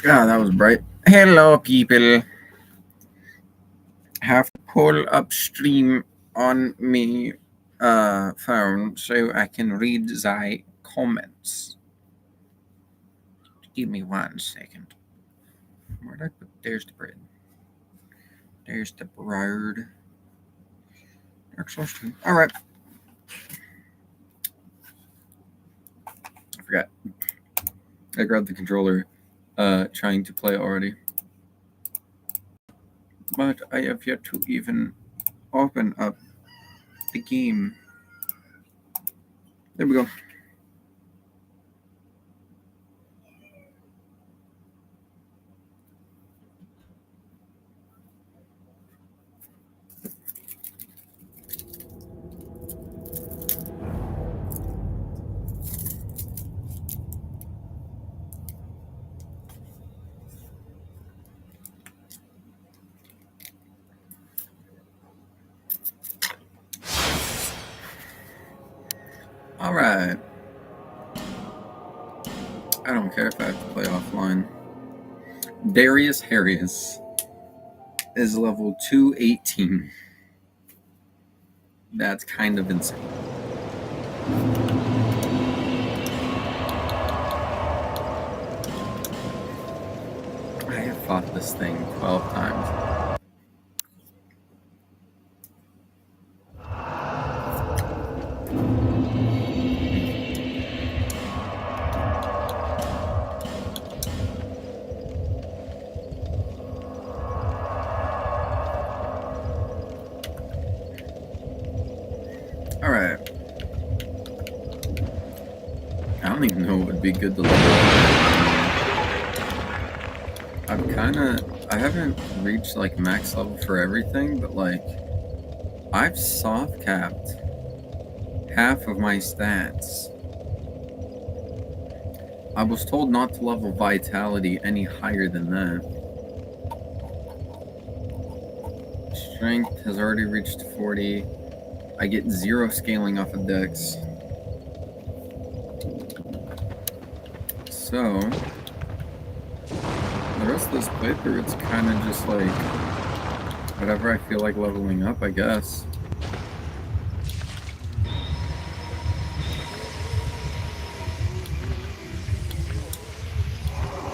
God, that was bright. Hello, people. Have to pull upstream on me phone so I can read thy comments. Give me 1 second. Where'd I put? There's the bread. There's the bread. Exhausting. All right. I forgot. I grabbed the controller, trying to play already. But I have yet to even open up the game. There we go. All right. I don't care if I have to play offline. Darius Harris is level 218. That's kind of insane. I have fought this thing 12 times. Alright. I don't even know what would be good to level up. I haven't reached like max level for everything, but like I've soft capped half of my stats. I was told not to level vitality any higher than that. Strength has already reached 40. I get 0 scaling off of Dex. So, the rest of this playthrough, it's kind of just like whatever I feel like leveling up, I guess.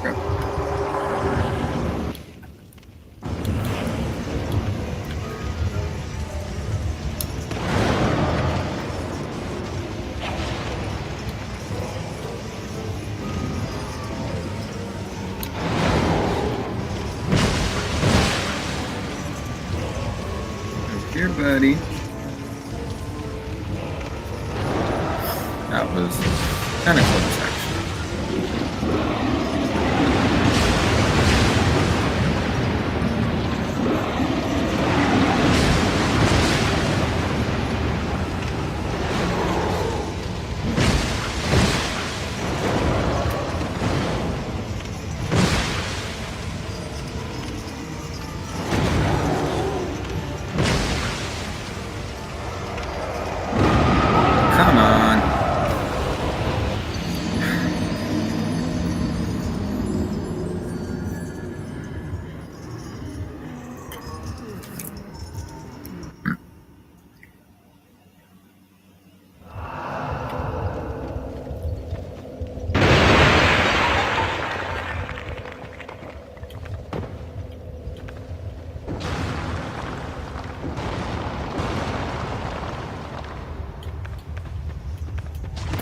Crap. Here, buddy. That was kind of close, actually. Come on.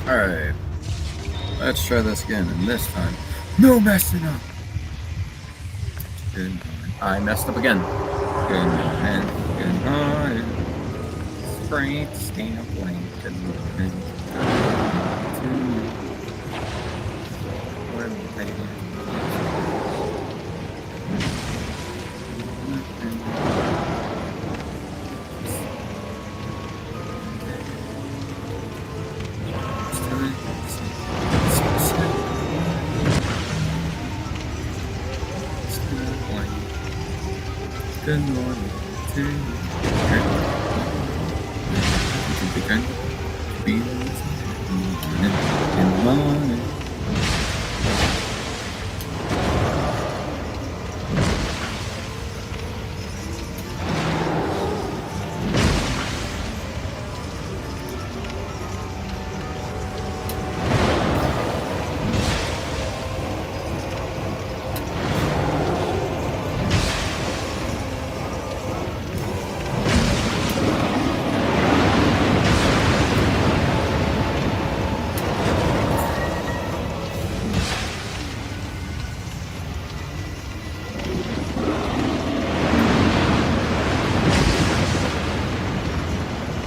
Alright. Let's try this again, and this time, no messing up. Good. I messed up again. Good morning. Good morning. Straight stamp link. Good morning. Where are they? Good morning to you. Good morning.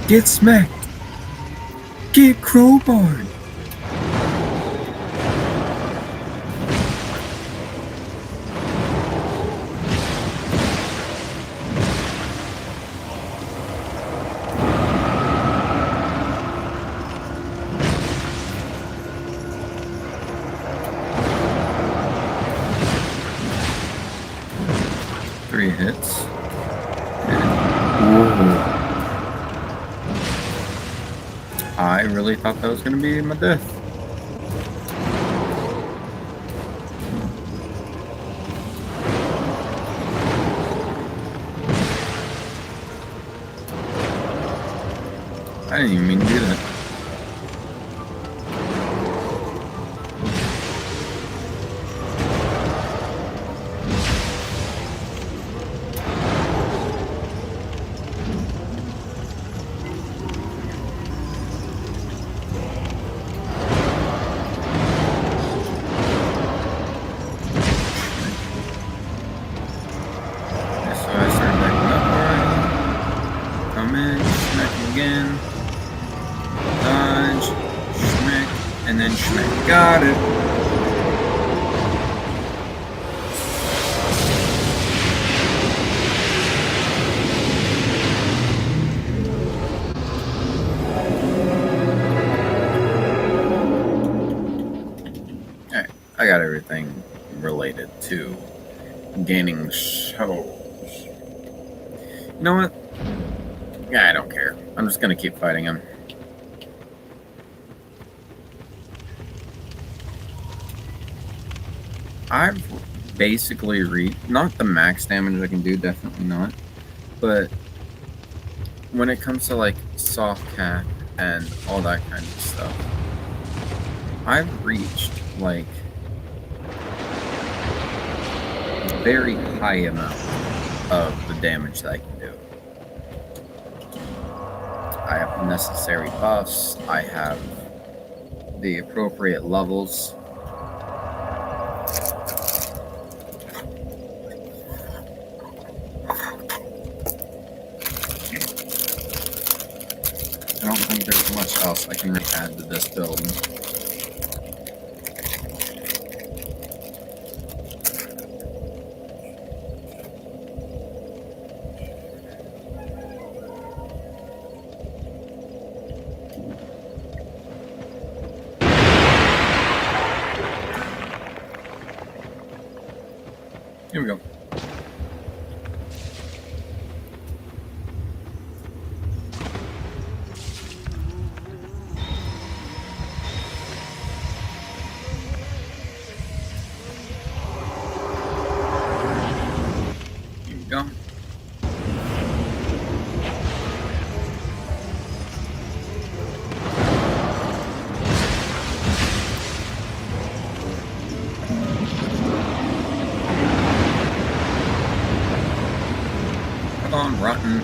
Get smacked! Get crowbarred! Three hits. I really thought that was going to be my death. I didn't even mean to do that. So I started backing up already. Come in, smack again. Dodge, schmick, and then schmick. Got it. Alright, I got everything related to gaining souls. You know what? Yeah, I don't care. I'm just gonna keep fighting him. I've basically reached, not the max damage I can do, definitely not, but when it comes to like soft cap and all that kind of stuff, I've reached like a very high amount of the damage that I can do. I have the necessary buffs, I have the appropriate levels. I don't think there's much else I can really add to this build. Here we go. Here we go. Come on, rotten.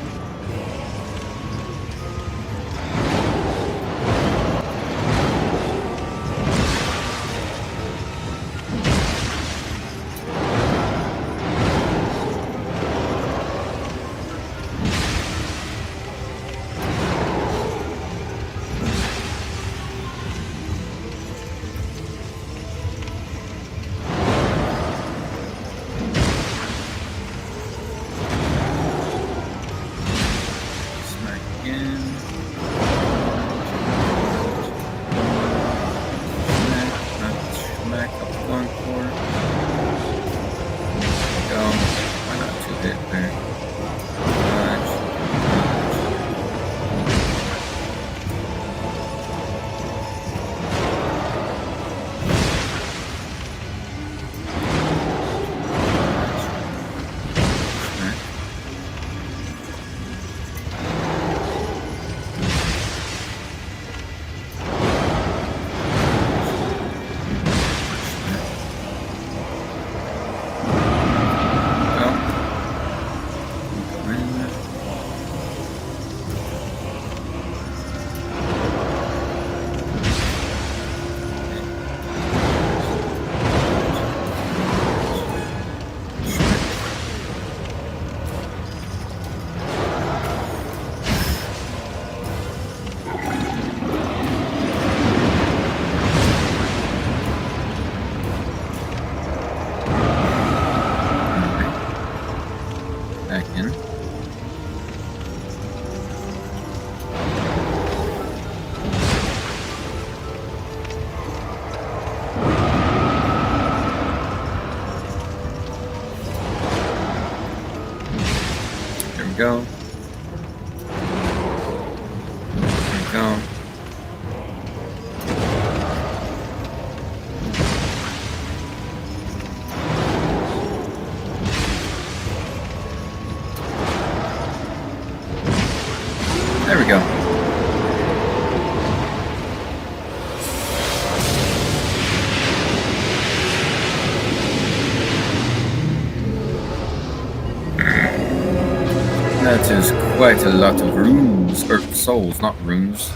Smack again. Smack, not smack, I was going for. Go. Why not two hit there? Dodge. Smack. go. There we go. There we go. That is quite a lot of runes, or souls, not runes.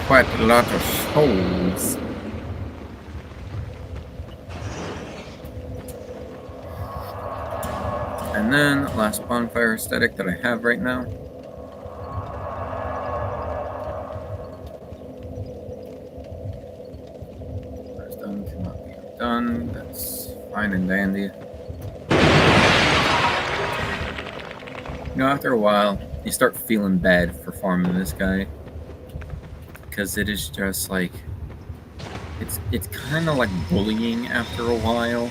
Quite a lot of souls. And then, last bonfire aesthetic that I have right now. That's done, cannot be undone. That's fine and dandy. You know, after a while, you start feeling bad for farming this guy. Because it is just like... It's kind of like bullying after a while.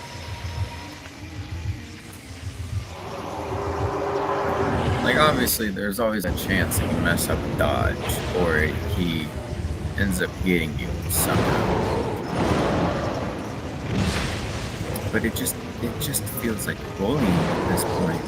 Like, obviously, there's always a chance that you mess up a dodge, or he ends up getting you somehow. But it just feels like bullying at this point.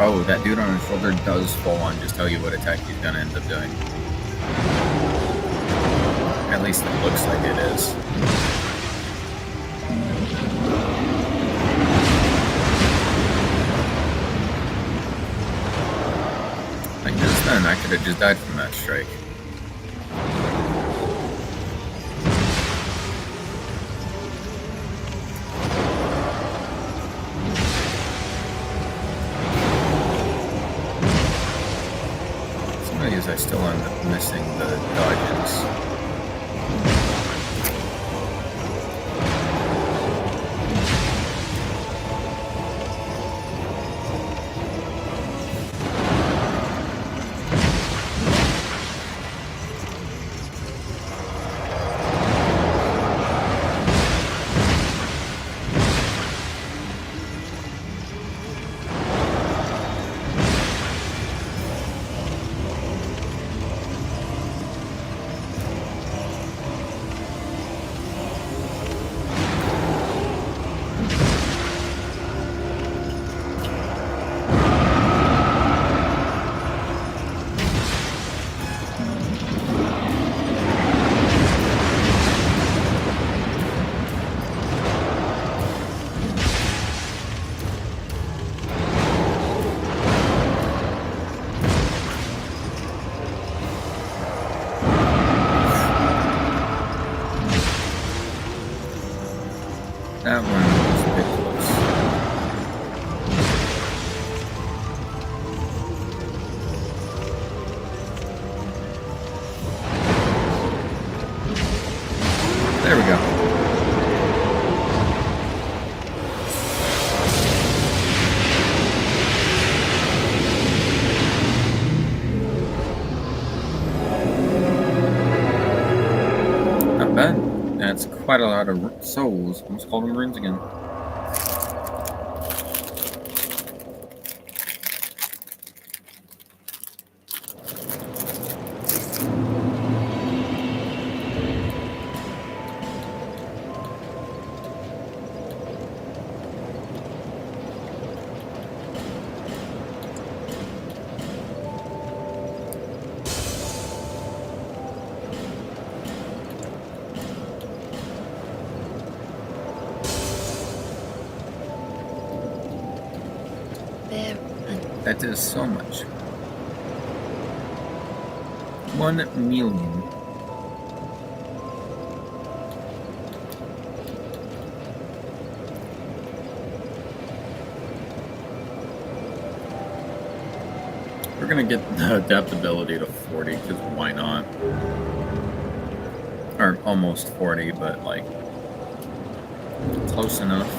Oh, that dude on his shoulder does full on just tell you what attack he's gonna end up doing. At least it looks like it is. Like just then, I could have just died from that strike. Some of these I still end up missing the dodges. That one was a bit close. There we go. Not bad. That's quite a lot of souls. Almost called them runes again. That is so much. 1 million. We're gonna get the adaptability to 40, because why not? Or almost 40, but like close enough.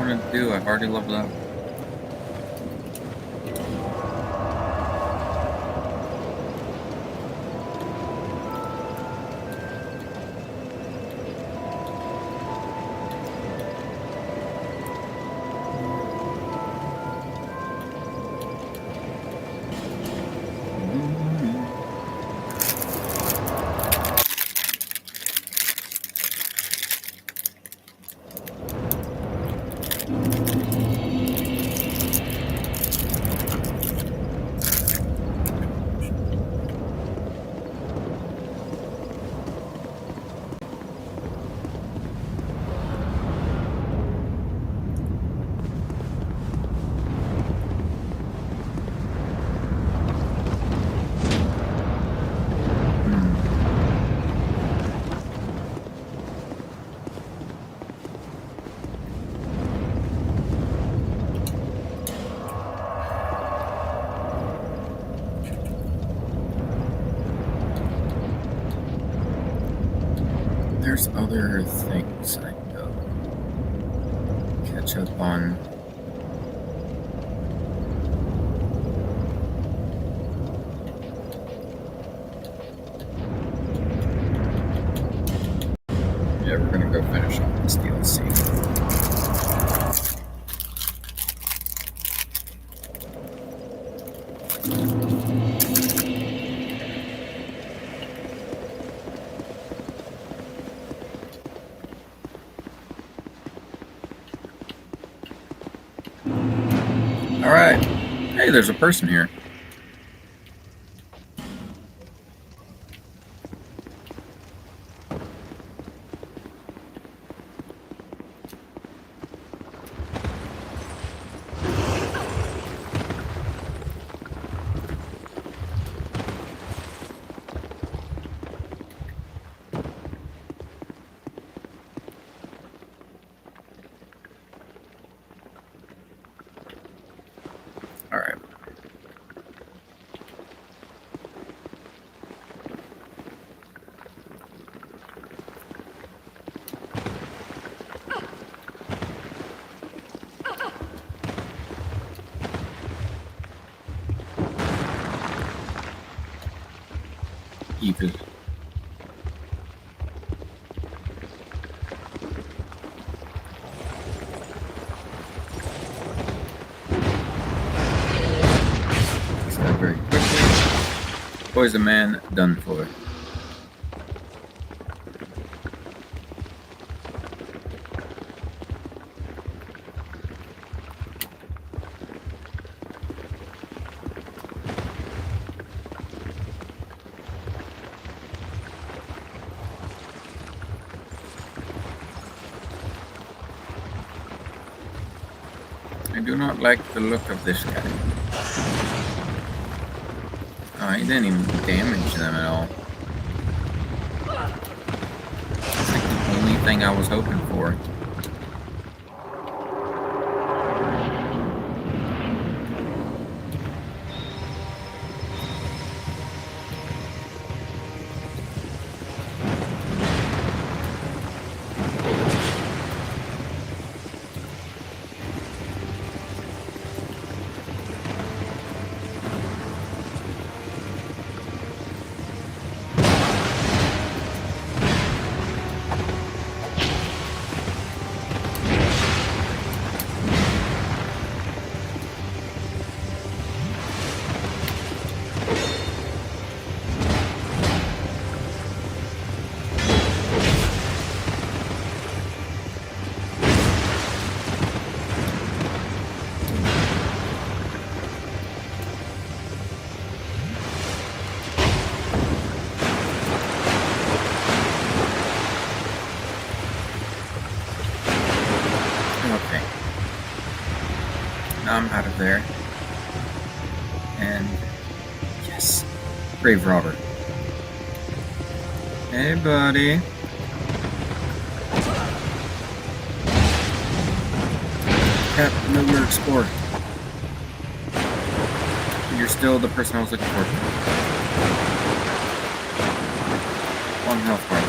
want to do? I've already leveled up. There's other things I can go catch up on. Yeah, we're gonna go finish off this DLC. Alright. Hey, there's a person here. Alright. Keep it. Very quickly. Poison man, done for. I do not like the look of this guy. Oh, he didn't even damage them at all. That's like the only thing I was hoping for. Okay. Now I'm out of there. And yes, grave robber. Hey, buddy. Captain Miller Explorer. You're still the person I was looking for. One health bar.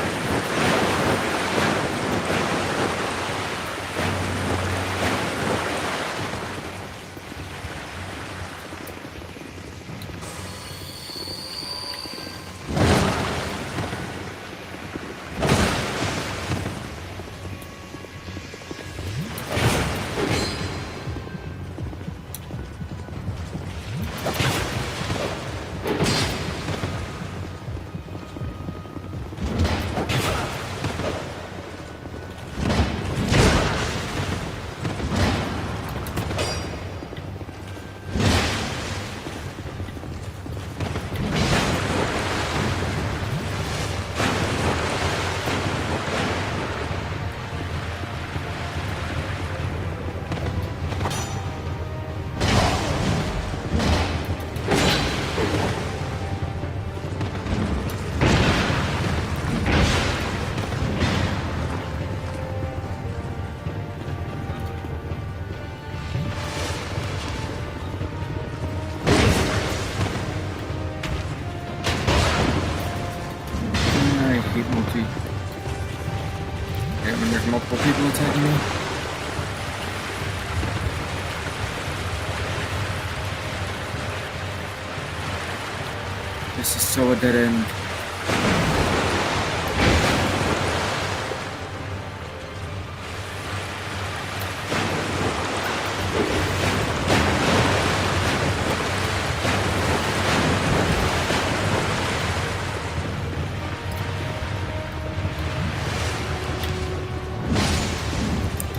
Multi. Okay, when there's multiple people attacking me. This is so a dead end.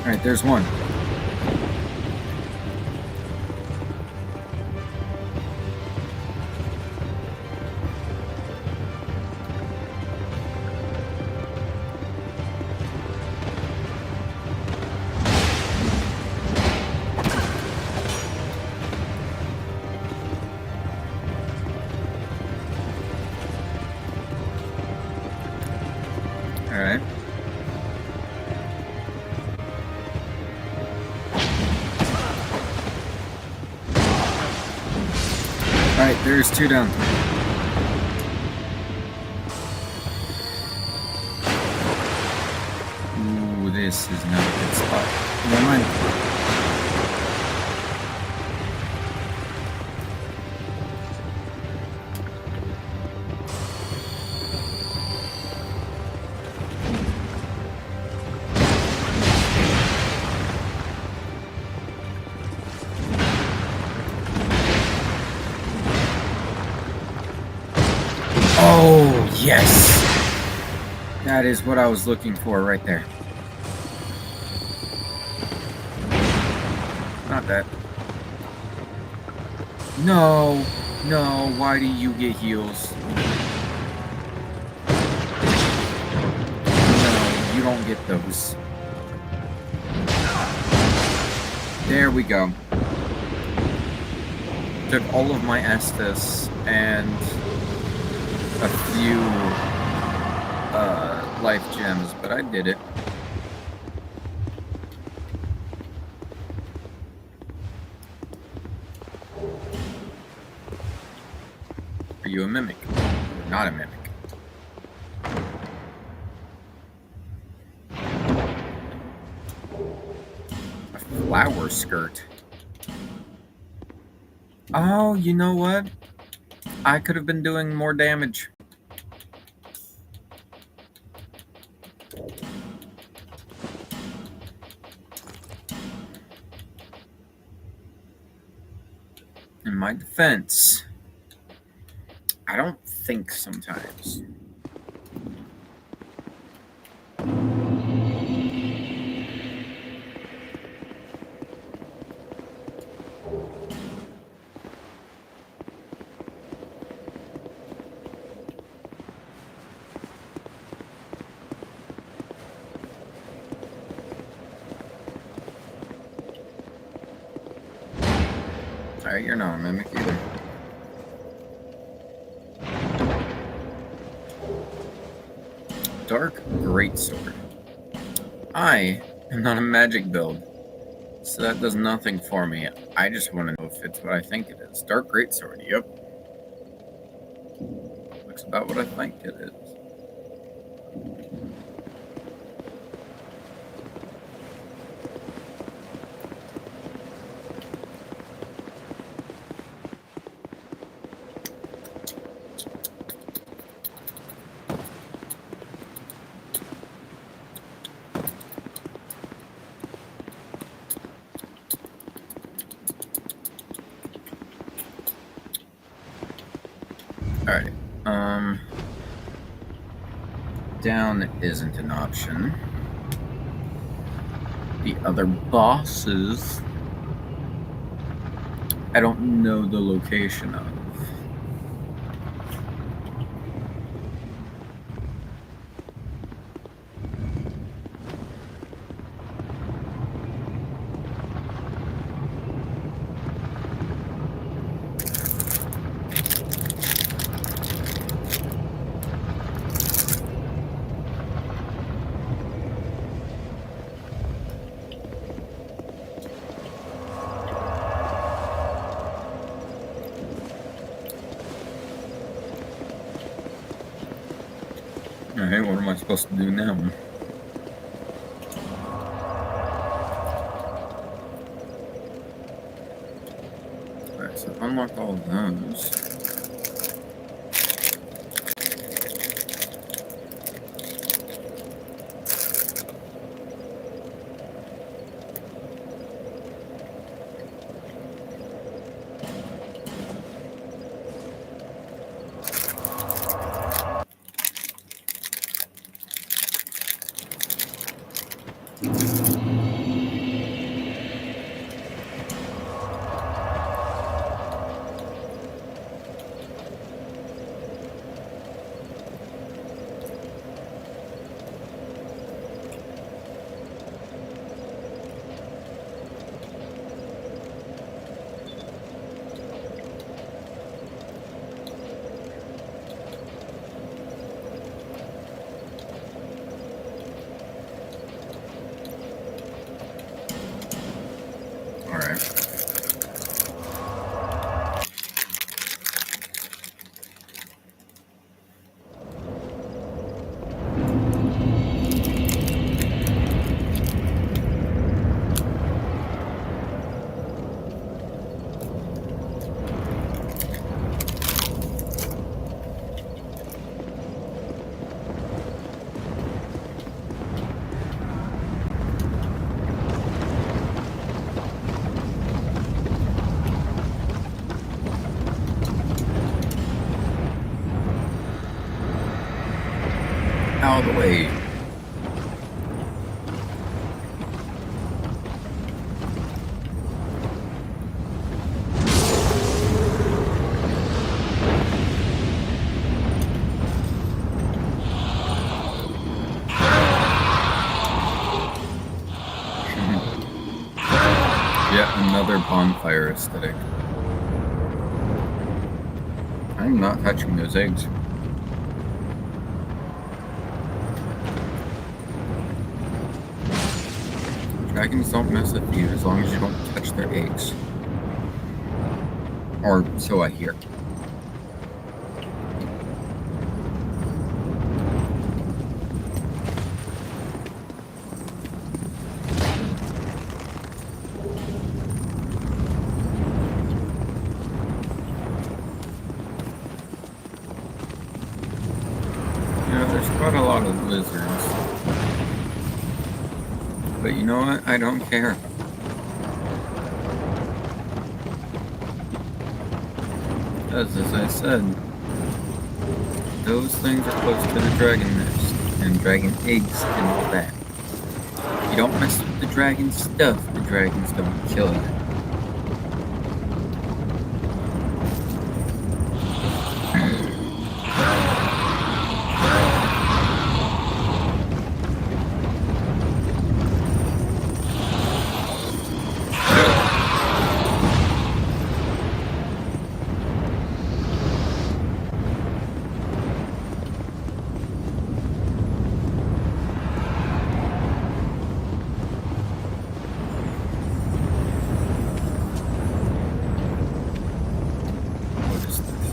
Alright, there's one. Alright. Alright, there's two down. Ooh, this is not a good spot. Never mind. Oh, yes! That is what I was looking for right there. Not that. No, no, why do you get heals? No, you don't get those. There we go. Took all of my Estus and a few life gems, but I did it. Are you a mimic? You're not a mimic. A flower skirt. Oh, you know what? I could have been doing more damage. In my defense, I don't think sometimes. Alright, you're not a mimic either. Dark Greatsword. I am not a magic build, so that does nothing for me. I just want to know if it's what I think it is. Dark Greatsword, yep. Looks about what I think it is. Alright, down isn't an option. The other bosses, I don't know the location of. Alright, what am I supposed to do now? Alright, so I've unlocked all of those. Alright. Out of the way. Yet another bonfire aesthetic. I'm not touching those eggs. Dragons don't mess with you as long as you don't touch their eggs. Or so I hear. You know, there's quite a lot of lizards. But you know what? I don't care. Because, as I said, those things are close to the dragon nest, and dragon eggs and all that. You don't mess with the dragon stuff, the dragons don't kill you.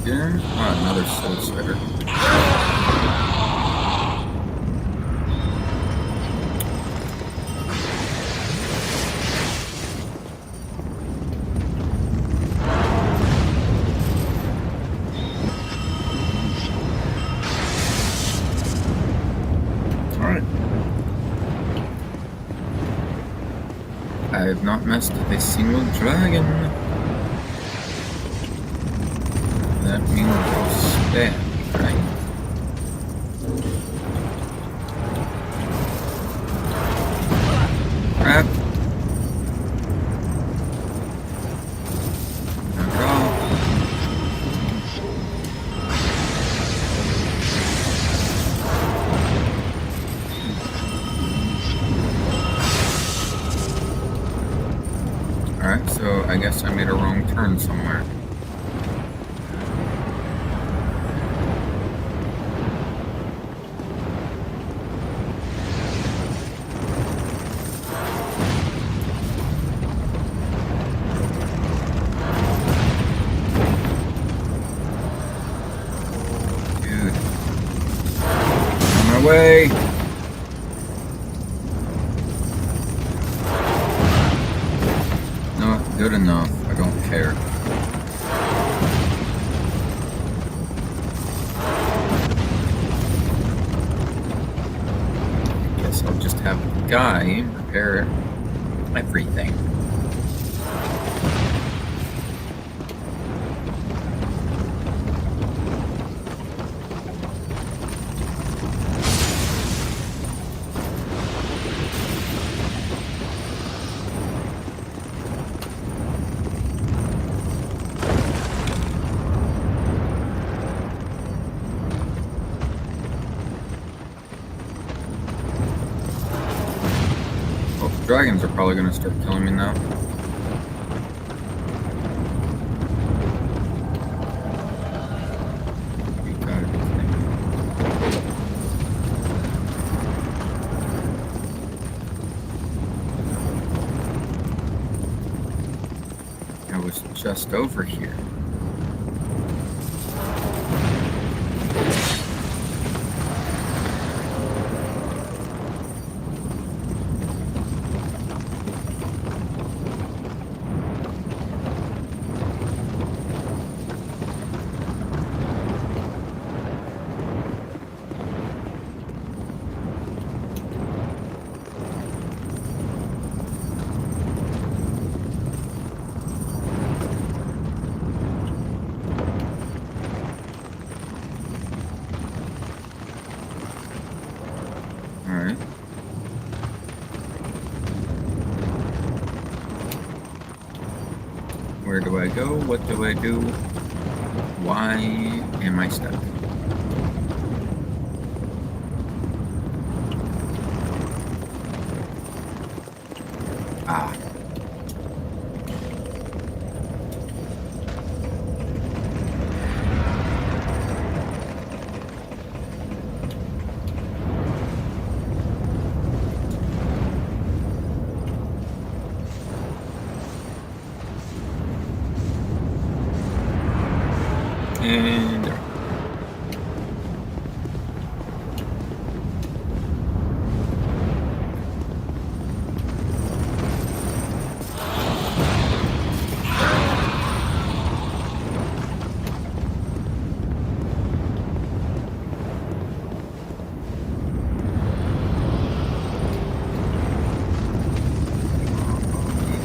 Here? Oh, another soul sweater. Alright. I have not messed with a single dragon. That means I'll stab, right? Crap. Knock it off. Alright, so I guess I made a wrong turn somewhere. way. Not good enough. I don't care. Guess I'll just have the guy repair everything. Dragons are probably going to start killing me now. You gotta be kidding me. I was just over here. Alright. Where do I go? What do I do? Why am I stuck? Ah. And there.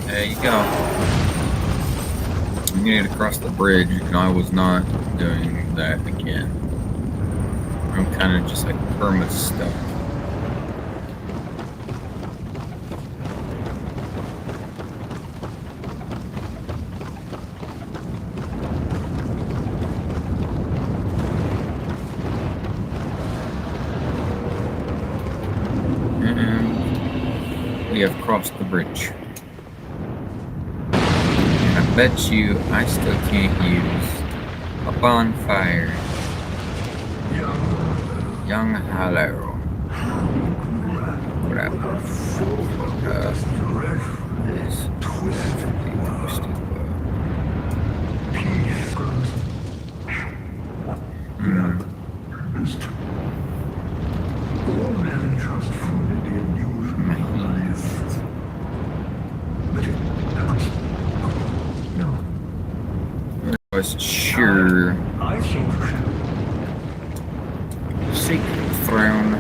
There you go. You need to cross the bridge, and I was not doing that again. I'm kind of just like perma stuck. And we have crossed the bridge. I bet you I still can't use a bonfire. Young Hallow. Crap. This twisted. Was sure. Seek the throne.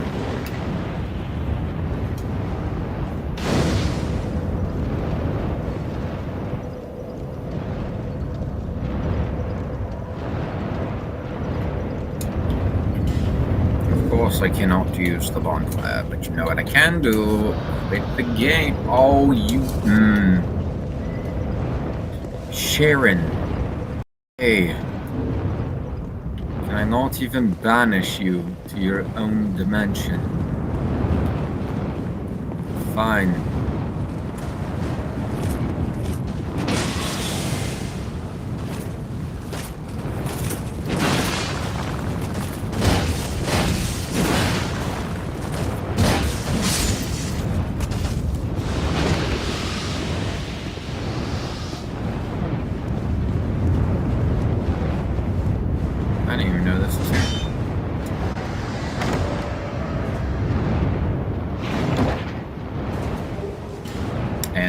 Of course, I cannot use the bonfire, but you know what I can do? Quit the game. Oh, you. Sharon. Hey, can I not even banish you to your own dimension? Fine. I didn't even know this was here.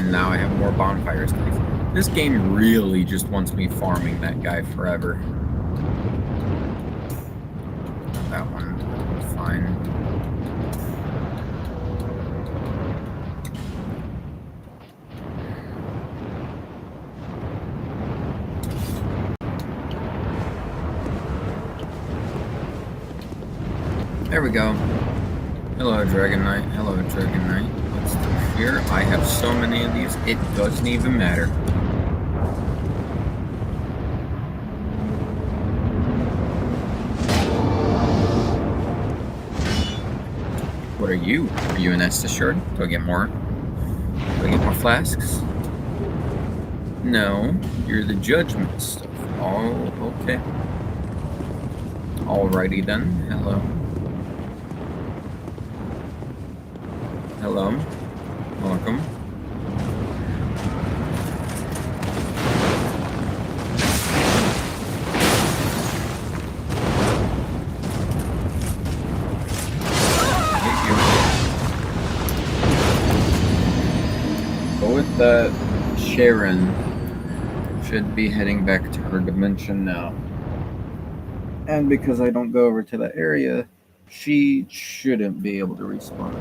and now I have more bonfires. This game really just wants me farming that guy forever. That one, fine. There we go. Hello, Dragon Knight. Hello, Dragon Knight. What's here? I have so many of these, it doesn't even matter. What are you? Are you an Estus shard? Do I get more? Do I get more flasks? No, you're the judgment stuff. Oh, okay. Alrighty then. Hello. Hello. Welcome. Go with that. Sharon should be heading back to her dimension now. And because I don't go over to that area, she shouldn't be able to respawn.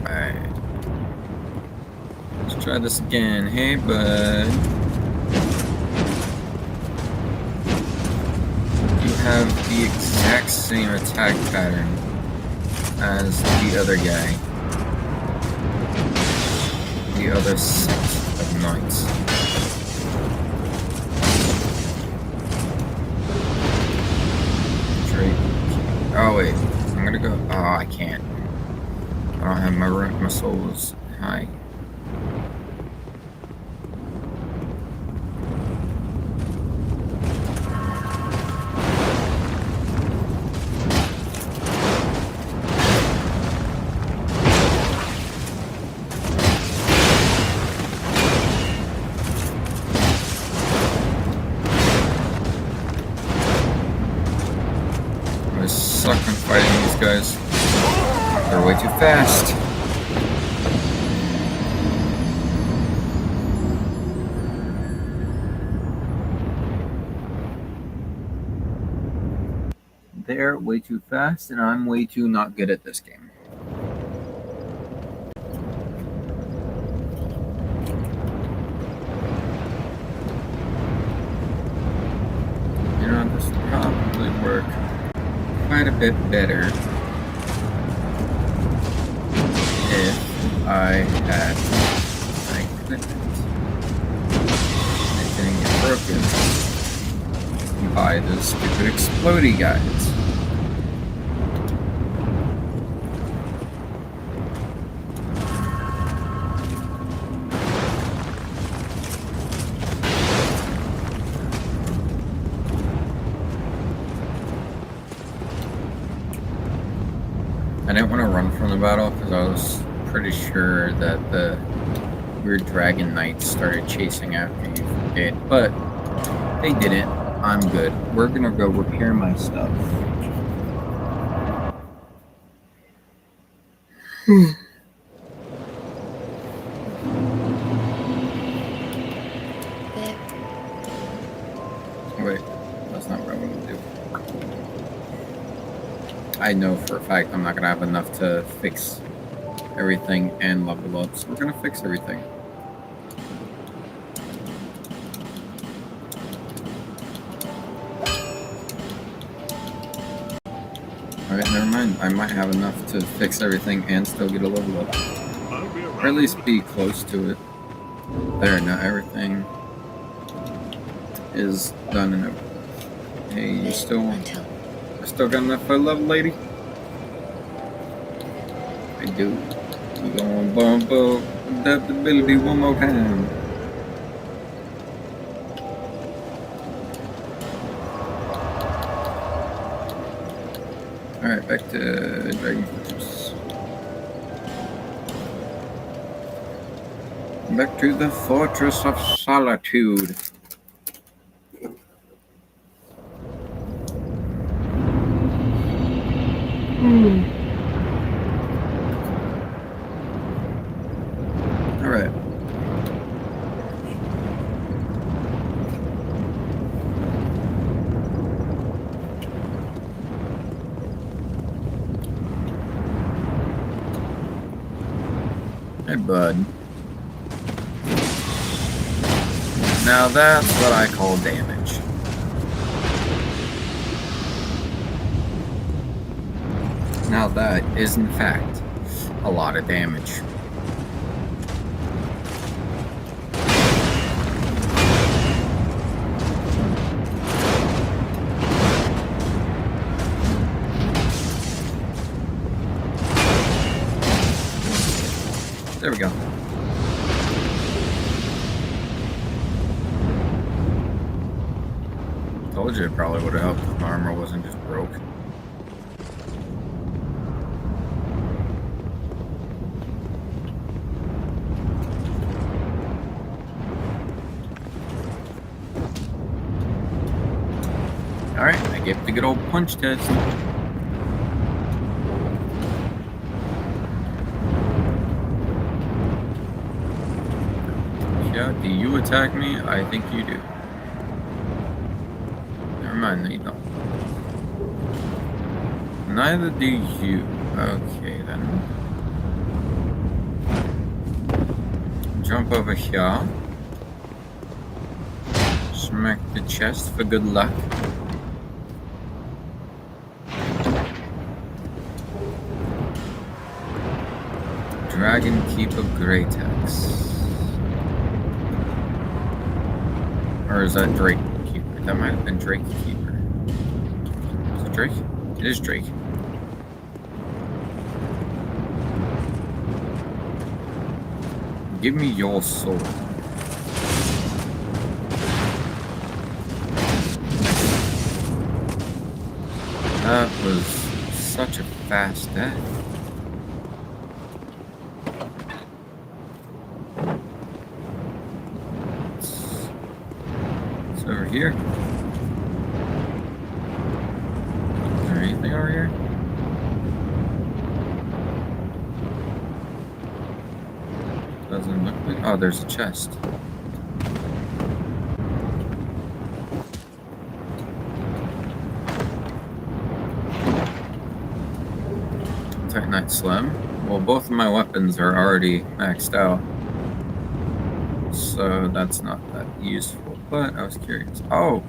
Alright. Let's try this again. Hey, bud. Have the exact same attack pattern as the other guy. The other set of knights. Oh wait, I'm gonna go. Oh, I can't. I don't have my soul is high. Suck on fighting these guys. They're way too fast. They're way too fast, and I'm way too not good at this game. You know, this will probably work quite a bit better if I had my equipment. It didn't get broken by the stupid explodey guys. I didn't want to run from the battle because I was pretty sure that the weird dragon knights started chasing after you from the gate, but they didn't. I'm good. We're gonna go repair my stuff. Wait, that's not what I want to do. I know for a fact I'm not going to have enough to fix everything and level up, so we're going to fix everything. Alright, never mind. I might have enough to fix everything and still get a level up. Or at least be close to it. There, now everything is done and over. Hey, you still got enough for a level, lady? I do. We're gonna bump up adaptability one more time. Alright, back to Dragon Fortress. Back to the Fortress of Solitude. Alright. Hey, bud. Now that's what I call damage. Now that is, in fact, a lot of damage. There we go. Told you it probably would have helped if my armor wasn't just broke. Alright, I get the good old punch test. Yeah, do you attack me? I think you do. Never mind, no, you don't. Neither do you. Okay, then. Jump over here. Smack the chest for good luck. Dragon Keeper Greytex. Or is that Drake Keeper? That might have been Drake Keeper. Is it Drake? It is Drake. Give me your soul. That was such a fast death. It's over here. Is there anything over here? Doesn't look like. Oh, there's a chest. Titanite Slim. Well, both of my weapons are already maxed out, so that's not that useful. But I was curious. Oh!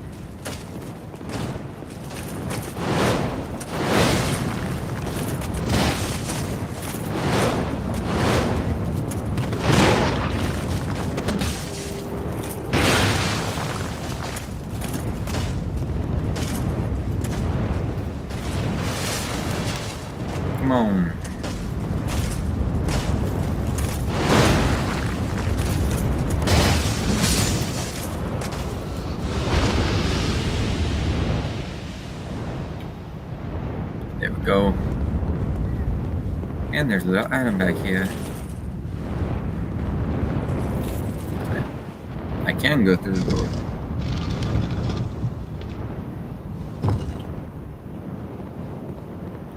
Come on. There we go. And there's a little item back here. I can go through the door.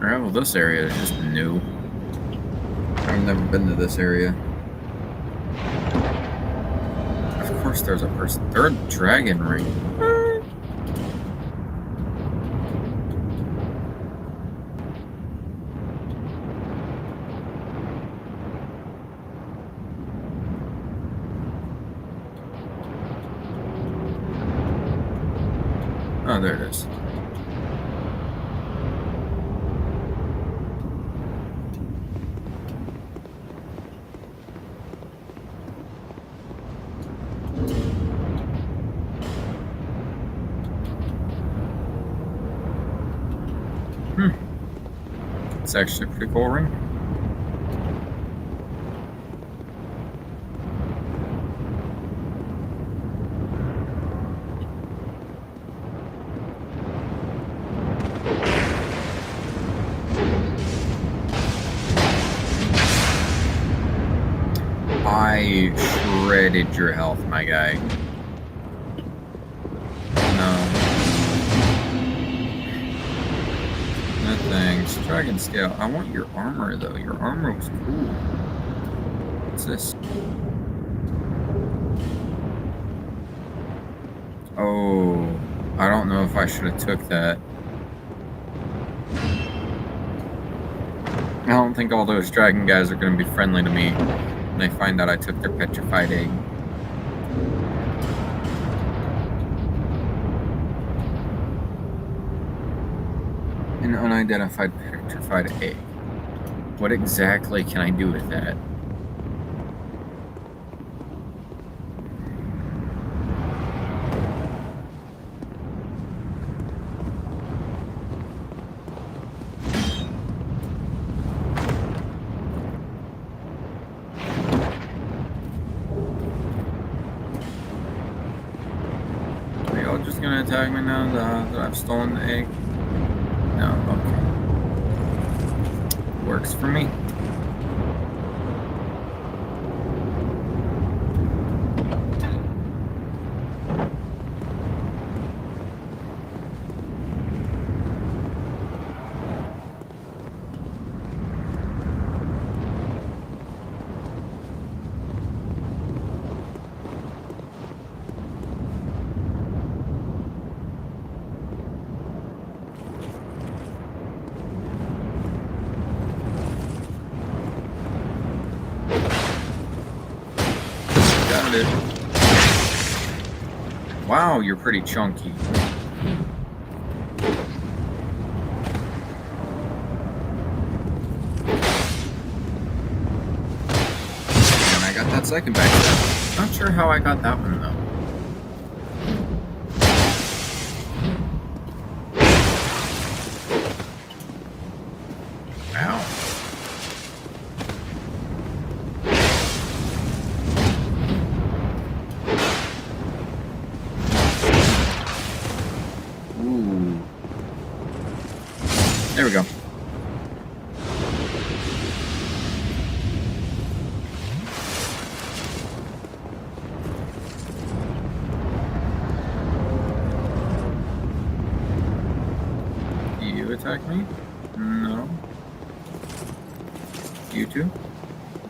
Alright, well, this area is just new. I've never been to this area. Of course there's a person. Third dragon ring. Oh, there it is. It's actually a pretty cool ring. I shredded your health, my guy. No. No thanks. Dragon Scale. I want your armor, though. Your armor was cool. What's this? Oh, I don't know if I should have took that. I don't think all those dragon guys are going to be friendly to me when they find out I took their petrified egg. An unidentified petrified egg. What exactly can I do with that? Are y'all just gonna attack me now that I've stolen the egg? No, okay. Works for me. Wow, you're pretty chunky. And I got that second back then. Not sure how I got that one though. Ow. There we go. You attack me? No. You too?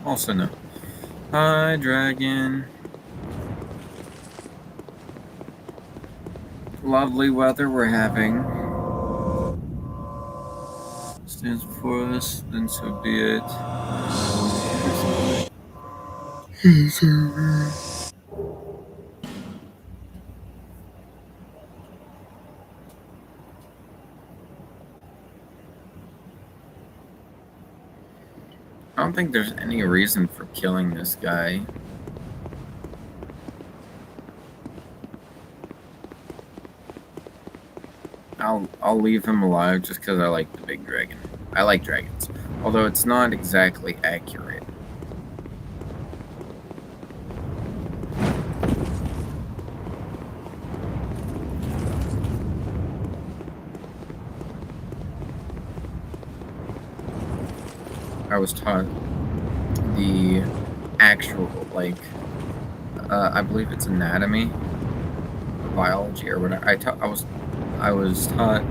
Also no. Hi, dragon. Lovely weather we're having. Stands before us, then so be it. I don't think there's any reason for killing this guy. I'll leave him alive just because I like the big dragon. I like dragons, although it's not exactly accurate. I was taught the actual, like, I believe it's anatomy, biology, or whatever. I was taught,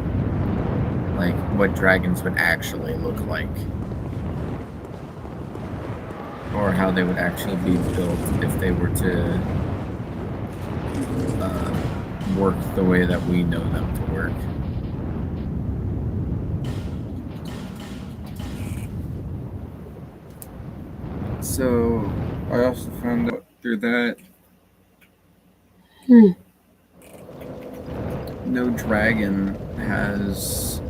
like, what dragons would actually look like, or how they would actually be built if they were to work the way that we know them to work. So I also found out through that no dragon has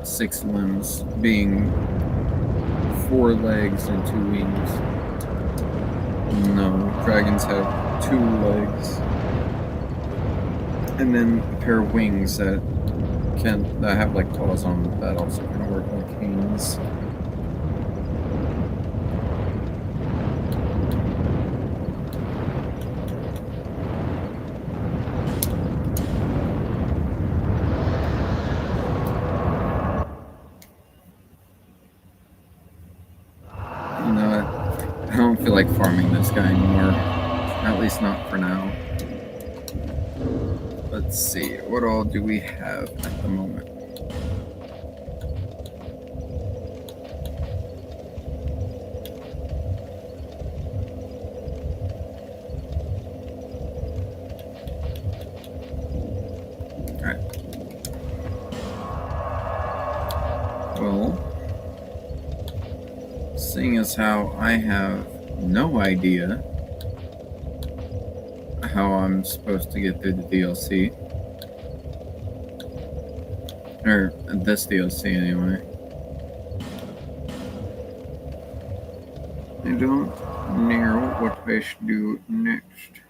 6 limbs, being 4 legs and 2 wings. No, dragons have 2 legs and then a pair of wings that have like claws on them that also can work like canes. You know what? I don't feel like farming this guy anymore. At least not for now. Let's see, what all do we have at the moment? Alright. Well, seeing as how I have no idea how I'm supposed to get through the DLC, or this DLC anyway, I don't know what I should do next.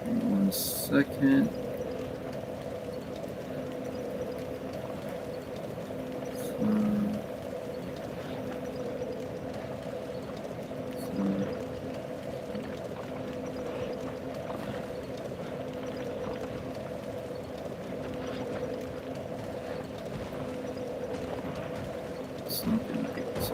One second. Something like this.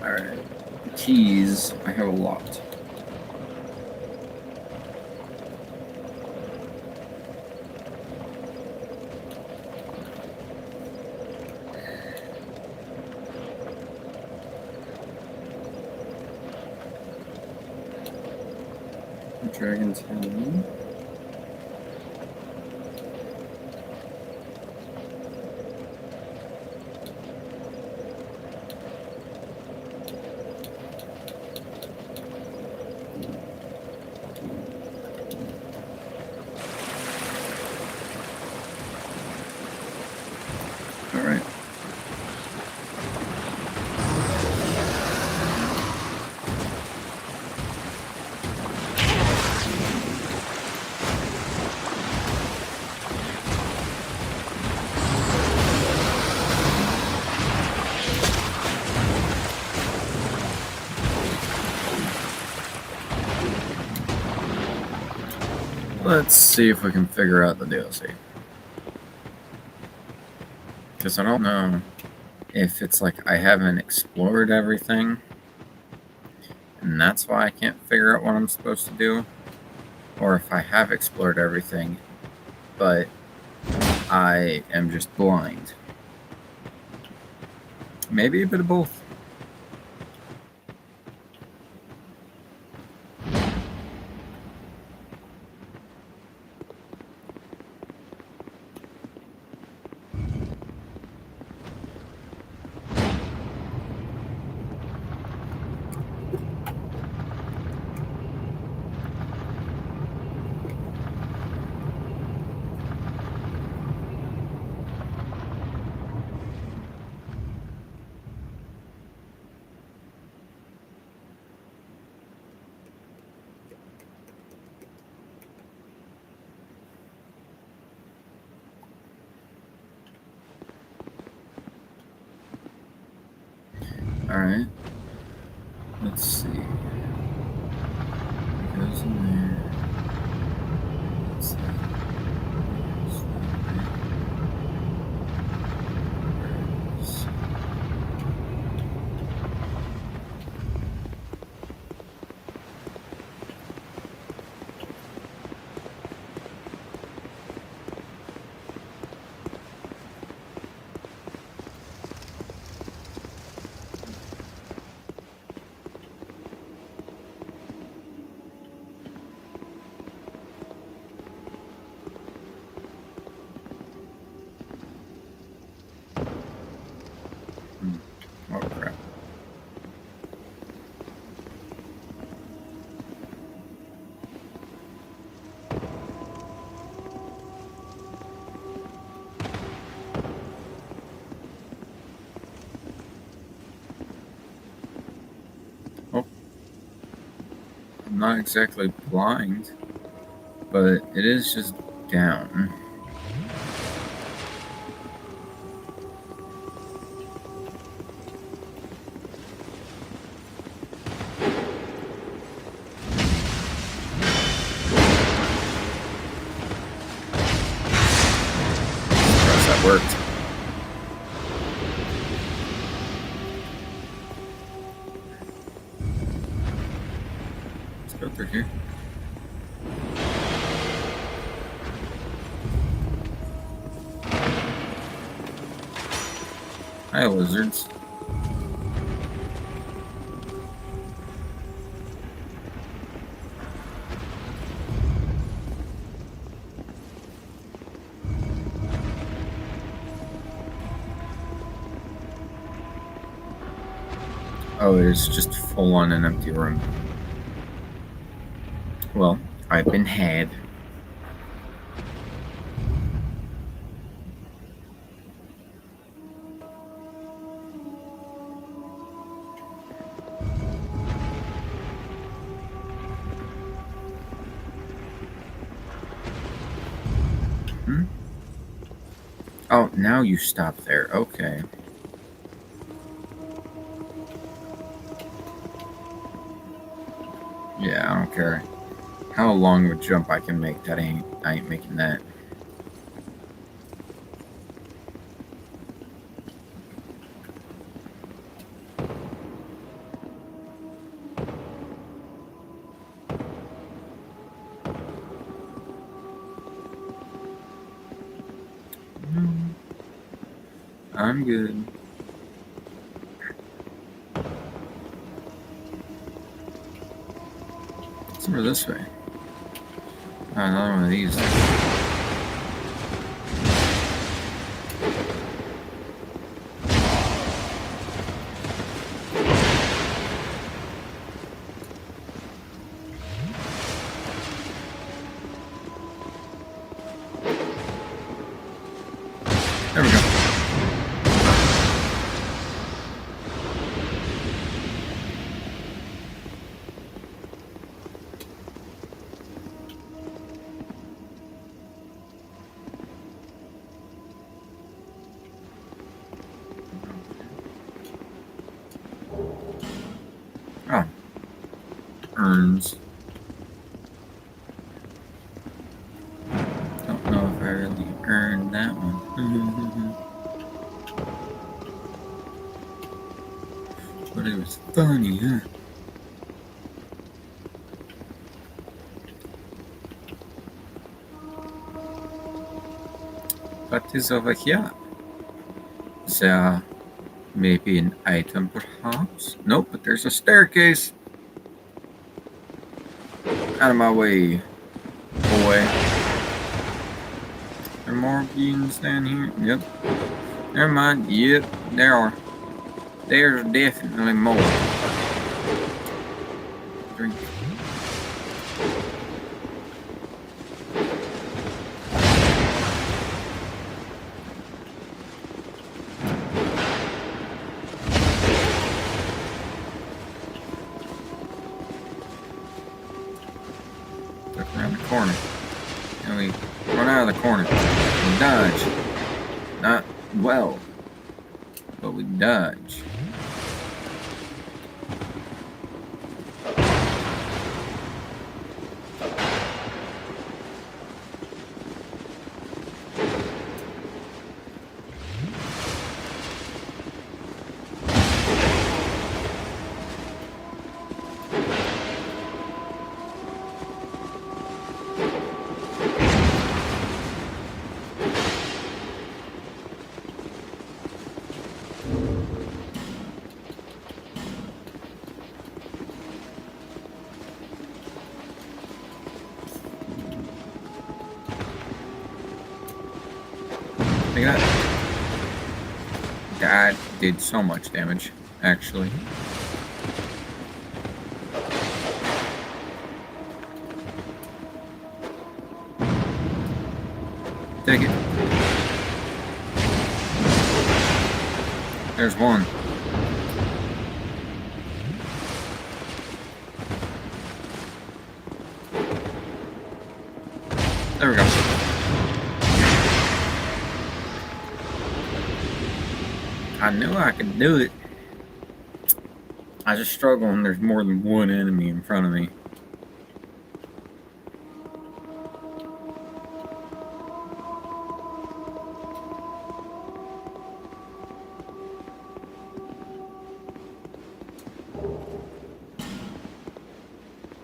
Alright. Keys, I have a lot. Dragon's Head. Alright. Let's see if we can figure out the DLC. Because I don't know if it's like I haven't explored everything, and that's why I can't figure out what I'm supposed to do, or if I have explored everything, but I am just blind. Maybe a bit of both. Alright. Let's see. It goes in there. What's that? Where's that? not exactly blind, but it is just down. That worked. Let's go through here. Hi, lizards. Oh, it's just full on an empty room. Well, I've been had. Oh, now you stop there. Okay. Yeah, I don't care how long of a jump I can make. I ain't making that. I'm good. Let's go this way. Another one of these. There we go. Oh. Urns. Don't know if I really earned that one. But it was funny, huh? What is over here? Is there maybe an item, perhaps? Nope, but there's a staircase. Out of my way, boy. There are more beans down here? Yep. Never mind. Yep, there are. There's definitely more. Drink. Look around the corner. And we run out of the corner. We dodge. Not well, but we dodge. Look at that. That did so much damage, actually. Take it. There's one. I knew I could do it. I just struggle when there's more than one enemy in front of me.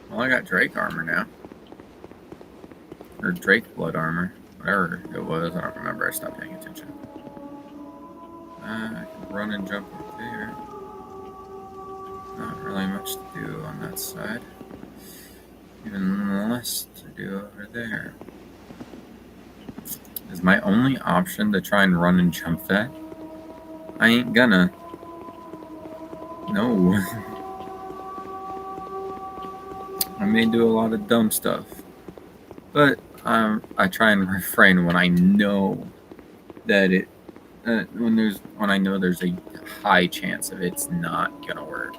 Well, I got Drake armor now. Or Drake blood armor. Whatever it was, I don't remember. I stopped paying attention. I can run and jump up there. Not really much to do on that side. Even less to do over there. Is my only option to try and run and jump that? I ain't gonna. No. I may do a lot of dumb stuff. But I try and refrain when I know that it when I know there's a high chance of it's not gonna work.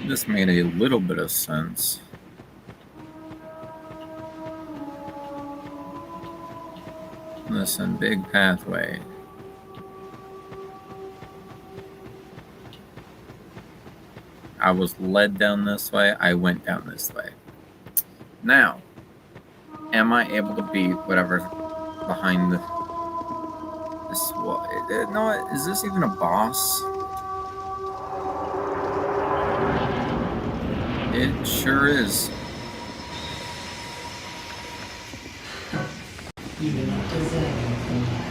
This made a little bit of sense. Listen, big pathway. I was led down this way. I went down this way. Now, am I able to beat whatever's behind this wall? No, is this even a boss? It sure is. You do not deserve anything better.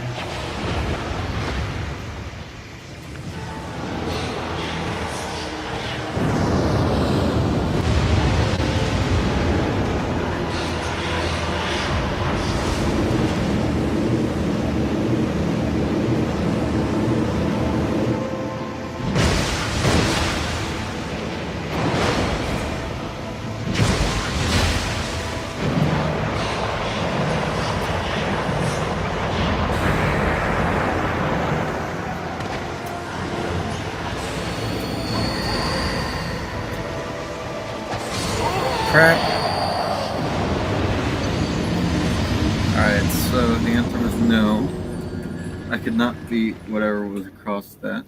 Crap. Alright, so the answer was no. I could not beat whatever was across that.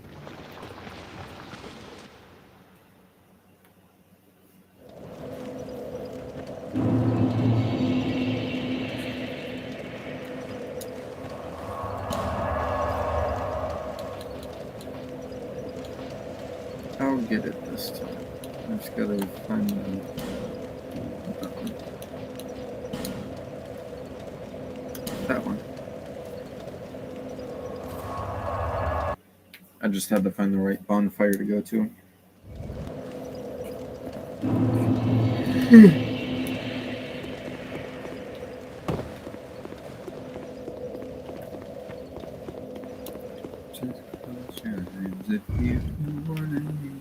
I'll get it this time. I just gotta find that one. I just had to find the right bonfire to go to. Just close your eyes if you don't wanna hear.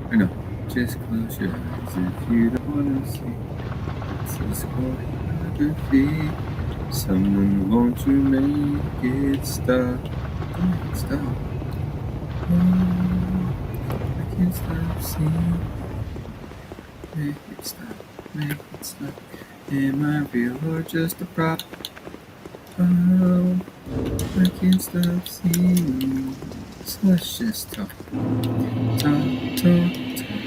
Or no, just close your eyes if you don't wanna see. This is choreography. Someone won't you make it stop? Make it stop. Oh, I can't stop seeing. Make it stop. Make it stop. Am I real or just a prop? Oh, I can't stop seeing. So let's just talk. Talk, talk, talk.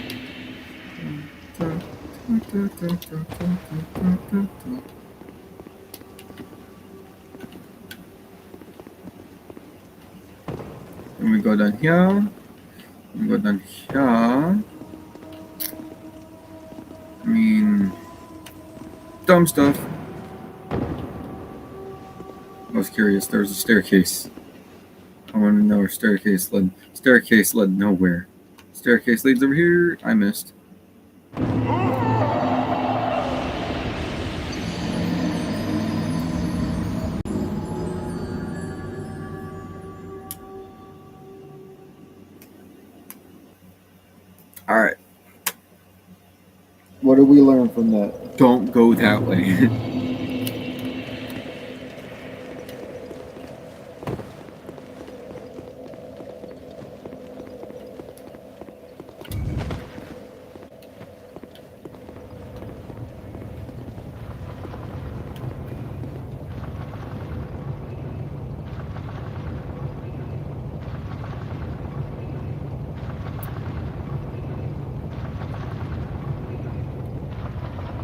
Talk, talk, talk, talk, talk, talk, talk, talk, talk. And we go down here. We go down here. I mean, dumb stuff. I was curious. There was a staircase. I want to know where staircase led. Staircase led nowhere. Staircase leads over here. I missed. Alright. What did we learn from that? Don't go that way.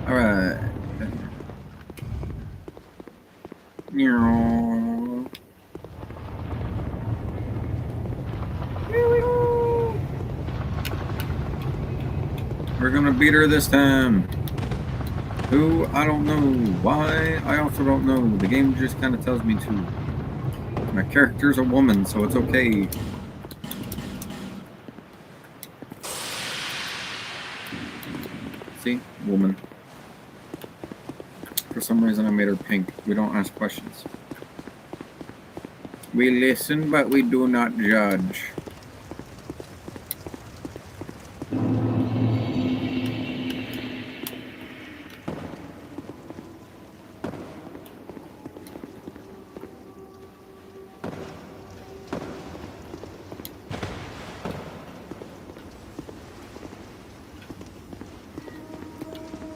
Alright. We're gonna beat her this time. Who? I don't know. Why? I also don't know. The game just kind of tells me to. My character's a woman, so it's okay. See? Woman. For some reason I made her pink. We don't ask questions. We listen, but we do not judge.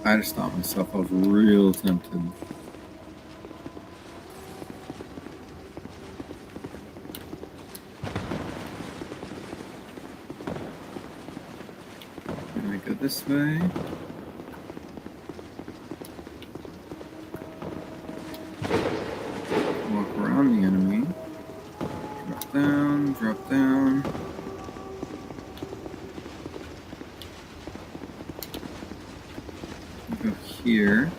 I just thought myself, I was real tempted. Gonna go this way. Walk around the enemy. Drop down, drop down. Go here.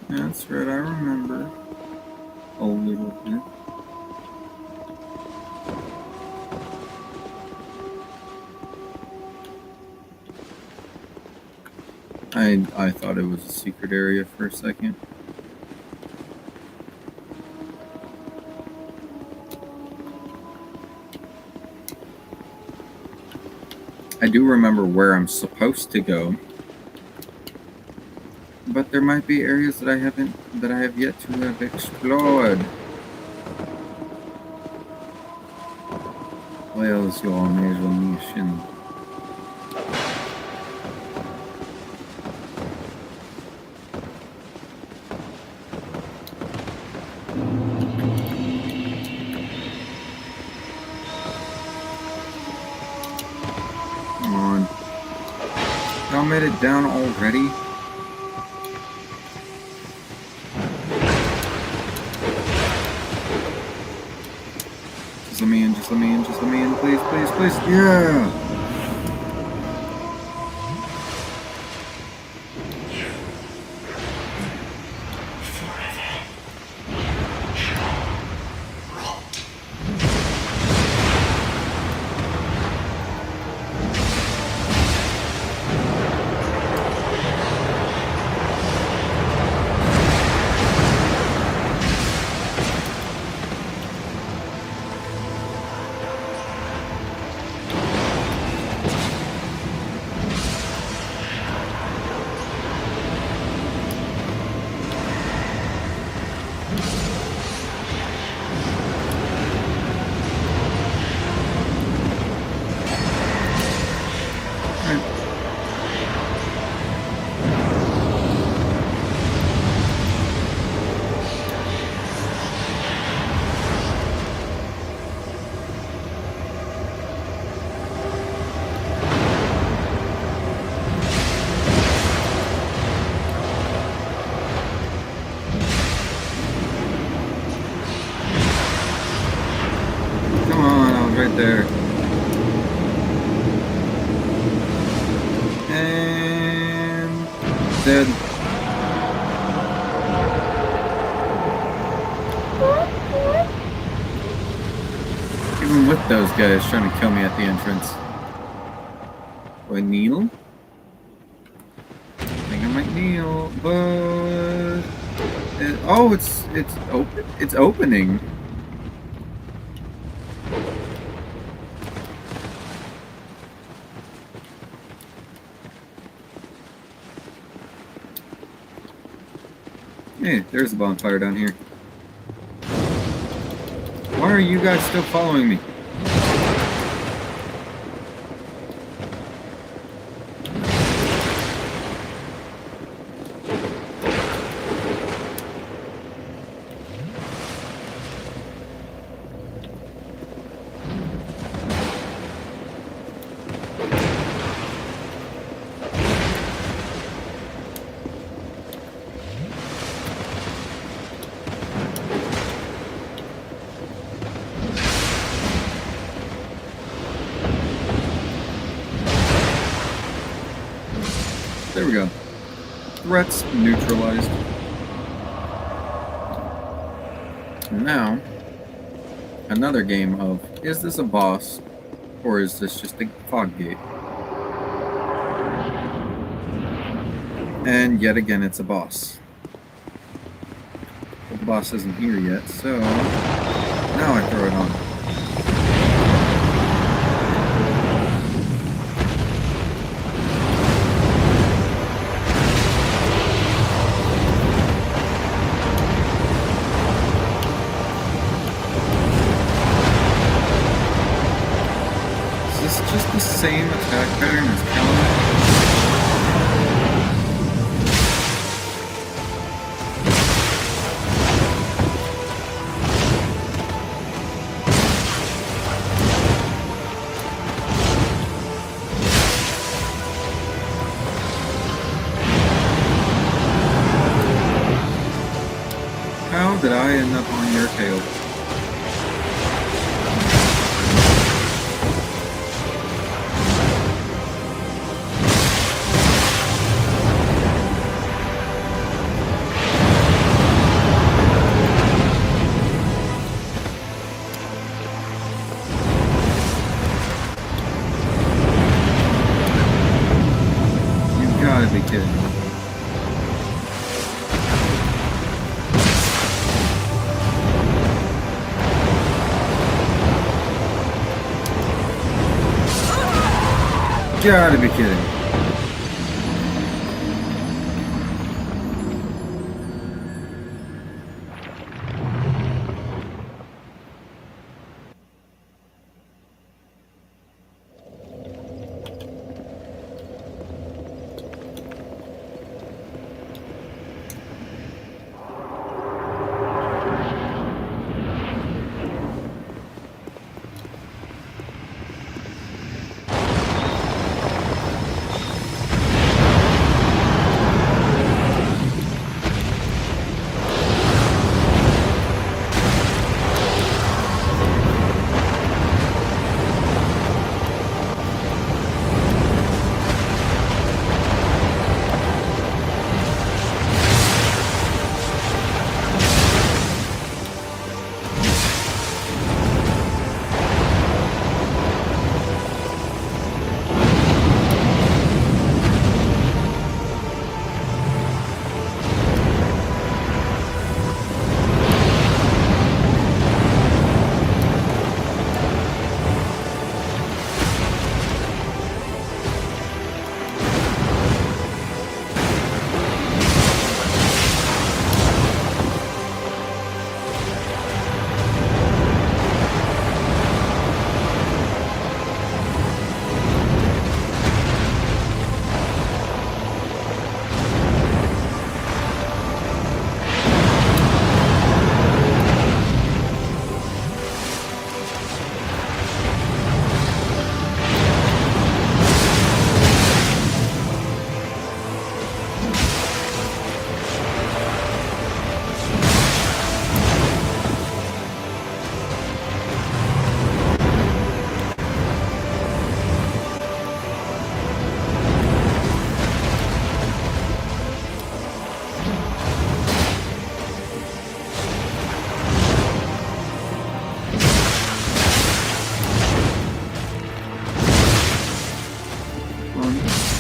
That's right, I remember. A little bit. I thought it was a secret area for a second. I do remember where I'm supposed to go. But there might be areas that I have yet to have explored. Where's your major mission? Come on. Y'all made it down already? Just let me in, just let me in, just let me in, please, please, please. Yeah! Right there. And dead. Even with those guys trying to kill me at the entrance. Do I kneel? I think I might kneel, but oh, it's open. It's opening. Hey, there's a bonfire down here. Why are you guys still following me? There we go. Threats neutralized. Now, another game of, is this a boss, or is this just a fog gate? And yet again, it's a boss. But the boss isn't here yet, so now I throw it on. Is this just the same attack pattern as Calamari? How did I end up on your tail? You gotta be kidding me. Gotta be kidding.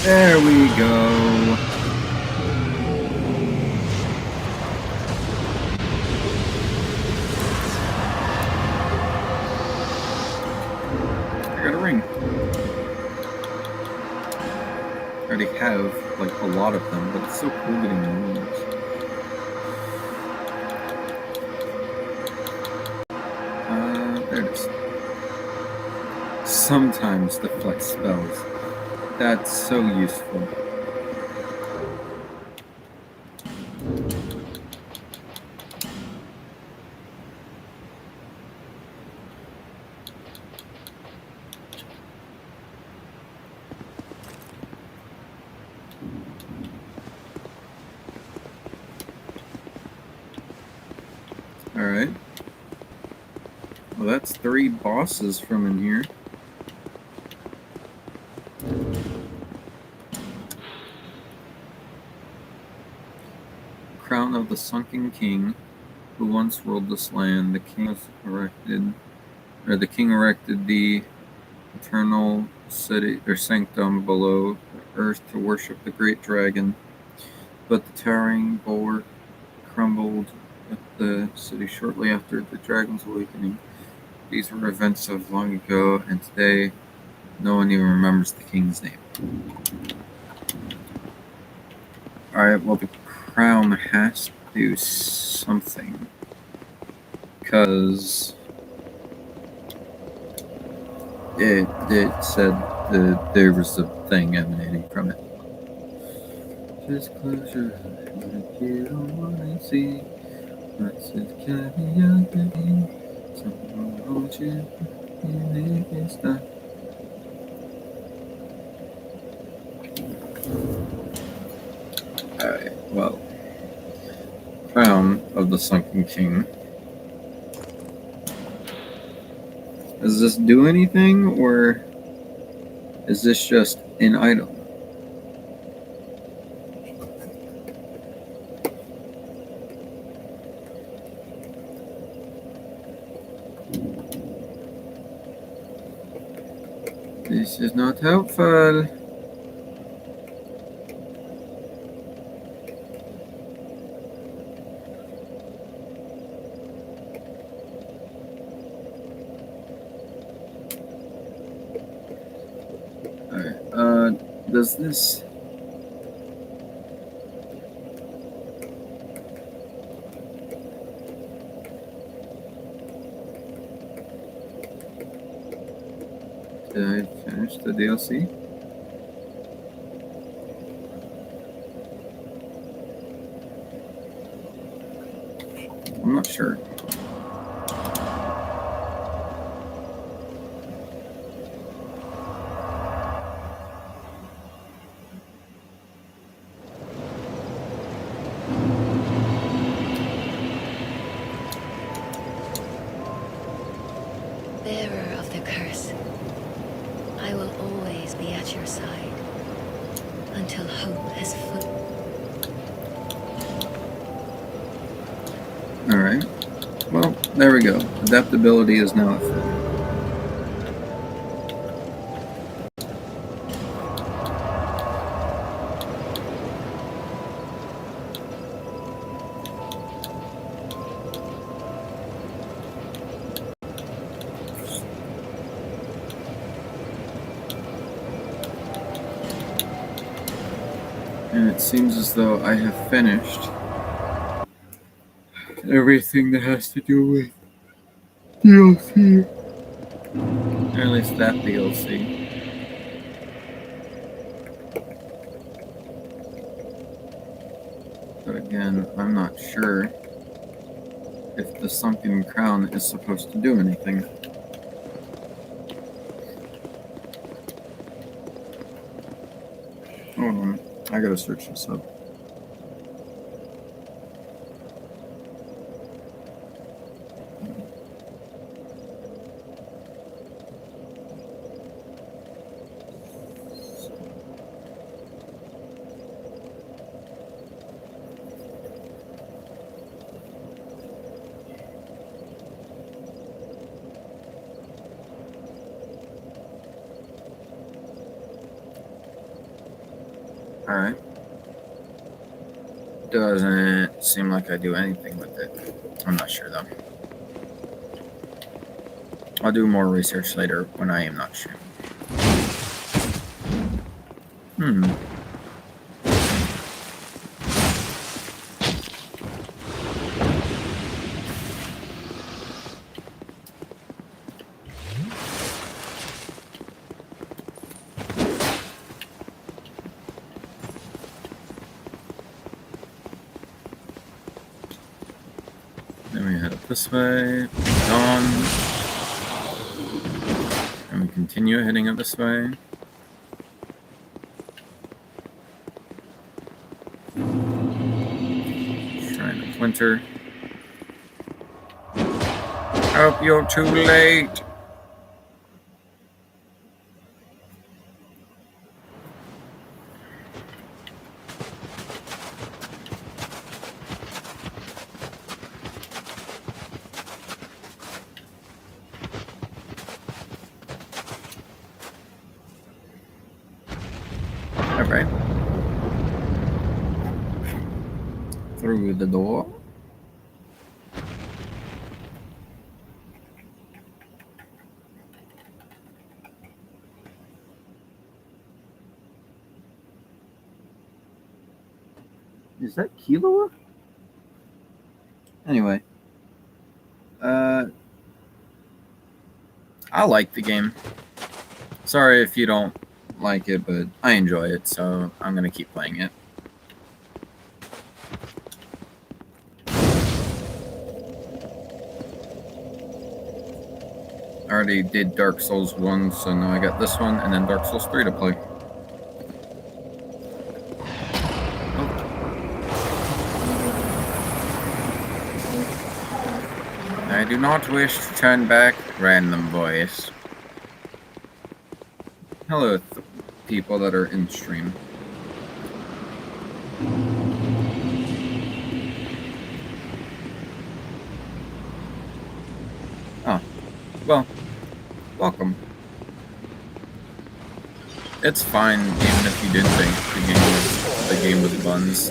There we go. I got a ring. I already have like a lot of them, but it's so cool getting new ones. sometimes deflect spells. That's so useful. Alright. Well, that's 3 bosses from in here. Crown of the Sunken King, who once ruled this land. The king erected the eternal city or sanctum below earth to worship the great dragon. But the towering bulwark crumbled at the city shortly after the dragon's awakening. These were events of long ago, and today no one even remembers the king's name. Alright, well, the crown has to do something. Because it said that there was a thing emanating from it. Just close your eyes and you don't want to see. What's it carry out the game? Someone hold you and make it stop. Alright, well. Crown of the Sunken King. Does this do anything, or is this just an item? This is not helpful. Alright, does this... Did I finish the DLC? I'm not sure. Bearer of the curse, I will always be at your side until hope has fully. Alright. Well, there we go. Adaptability is now a thing. And it seems as though I have finished everything that has to do with DLC. Or at least that DLC. But again, I'm not sure if the Sunken Crown is supposed to do anything. Hold on, I gotta search this up. Alright. Doesn't seem like I do anything with it. I'm not sure though. I'll do more research later when I am not sure. This way. On. And we continue heading up this way. Shrine of Winter. Hope you're too late. Alright. Through the door. Is that Killua? Anyway. I like the game. Sorry if you don't like it, but I enjoy it, so I'm gonna keep playing it. I already did Dark Souls 1, so now I got this one, and then Dark Souls 3 to play. I do not wish to turn back. Random voice. Hello, people that are in stream. Oh, well, welcome. It's fine, even if you didn't think the game was buns.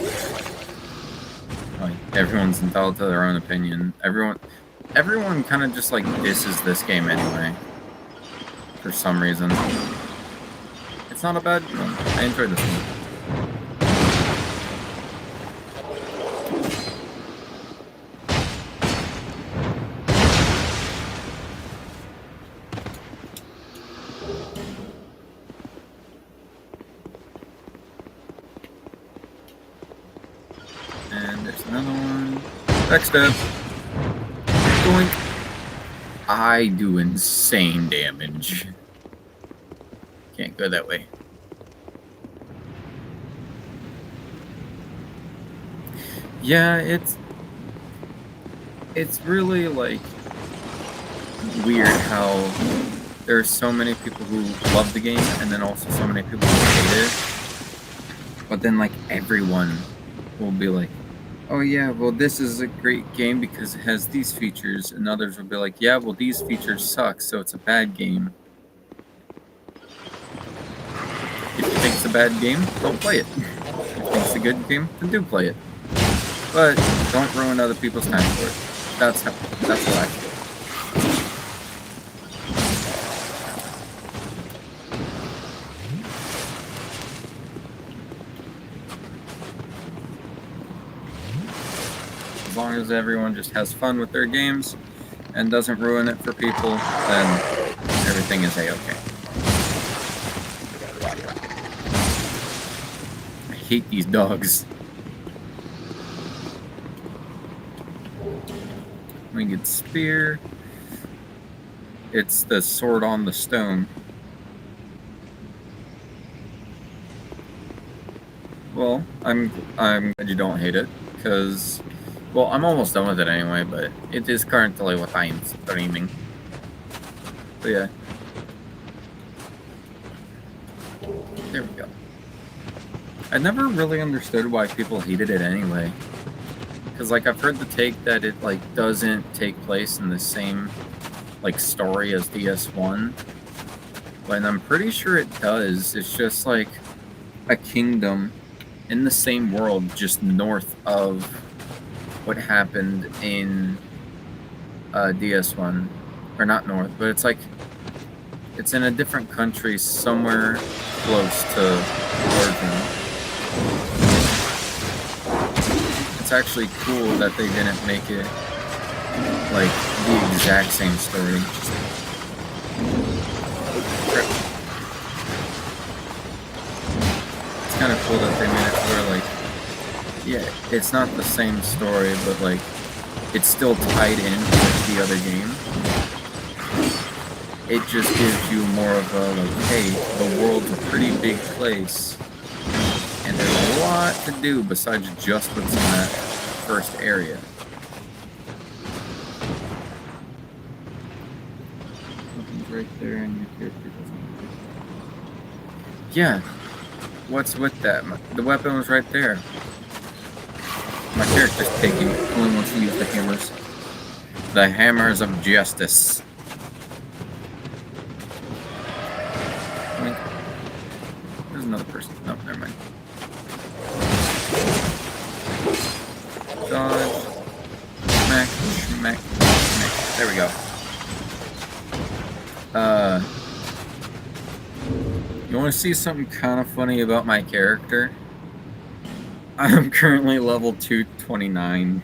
Like, everyone's entitled to their own opinion. Everyone kind of just like disses this game anyway. For some reason. It's not a bad one. I enjoyed this one. And there's another one. Next step. Doink. I do insane damage. Can't go that way. Yeah, it's really like weird how there's so many people who love the game and then also so many people who hate it. But then like everyone will be like, oh yeah, well this is a great game because it has these features, and others will be like, yeah, well these features suck, so it's a bad game. If you think it's a bad game, don't play it. If you think it's a good game, then do play it. But don't ruin other people's time for it. That's what I feel. As long as everyone just has fun with their games and doesn't ruin it for people, then everything is a-okay. I hate these dogs. Winged spear. It's the sword on the stone. Well, I'm glad you don't hate it, because, well, I'm almost done with it anyway, but it is currently what I am streaming. But yeah. There we go. I never really understood why people hated it anyway. Because, like, I've heard the take that it, like, doesn't take place in the same, like, story as DS1. But I'm pretty sure it does. It's just, like, a kingdom in the same world, just north of what happened in DS1. Or not north, but it's, like, it's in a different country somewhere close to origin. It's actually cool that they didn't make it like the exact same story. It's kind of cool that they made it where like, yeah, it's not the same story, but like it's still tied in with the other game. It just gives you more of a, like, hey, the world's a pretty big place, and there's a lot to do besides just what's in that first area. Nothing's right there, and your character doesn't. Yeah, what's with that? The weapon was right there. My character's picky, only wants to use the hammers. The hammers of justice. There's another person. No, never mind. Dodge. Smack, smack, smack. There we go. You want to see something kind of funny about my character? I'm currently level 229.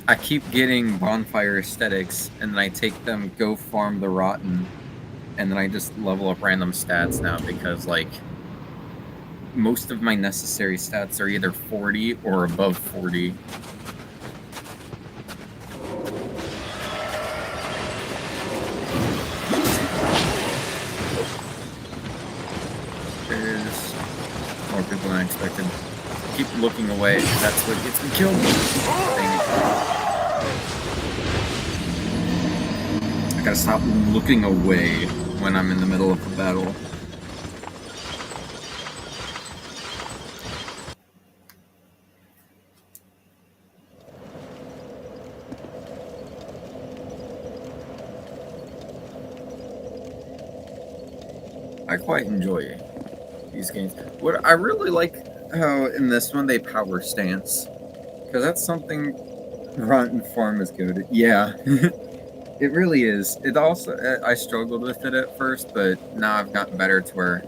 I keep getting bonfire aesthetics, and then I take them, go farm the rotten, and then I just level up random stats now because, like, most of my necessary stats are either 40 or above 40. There's more people than I expected. Keep looking away. That's what gets me killed. Dang it. I gotta stop looking away when I'm in the middle of a battle. I quite enjoy these games. What I really like how in this one they power stance, because that's something Rotten Farm is good. Yeah, it really is. It also I struggled with it at first, but now I've gotten better to where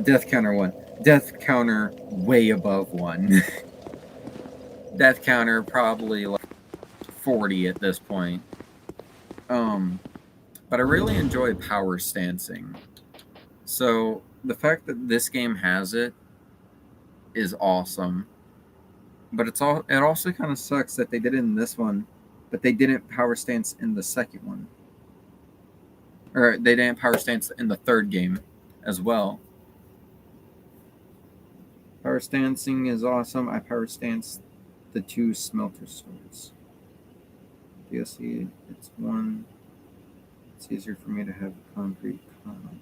death counter 1, death counter way above 1, death counter probably like 40 at this point. But I really enjoy power stancing. So the fact that this game has it is awesome. But it also kind of sucks that they did it in this one, but they didn't power stance in the second one. Or they didn't power stance in the third game as well. Power stancing is awesome. I power stance the 2 smelter swords. You'll see it's one. It's easier for me to have concrete con.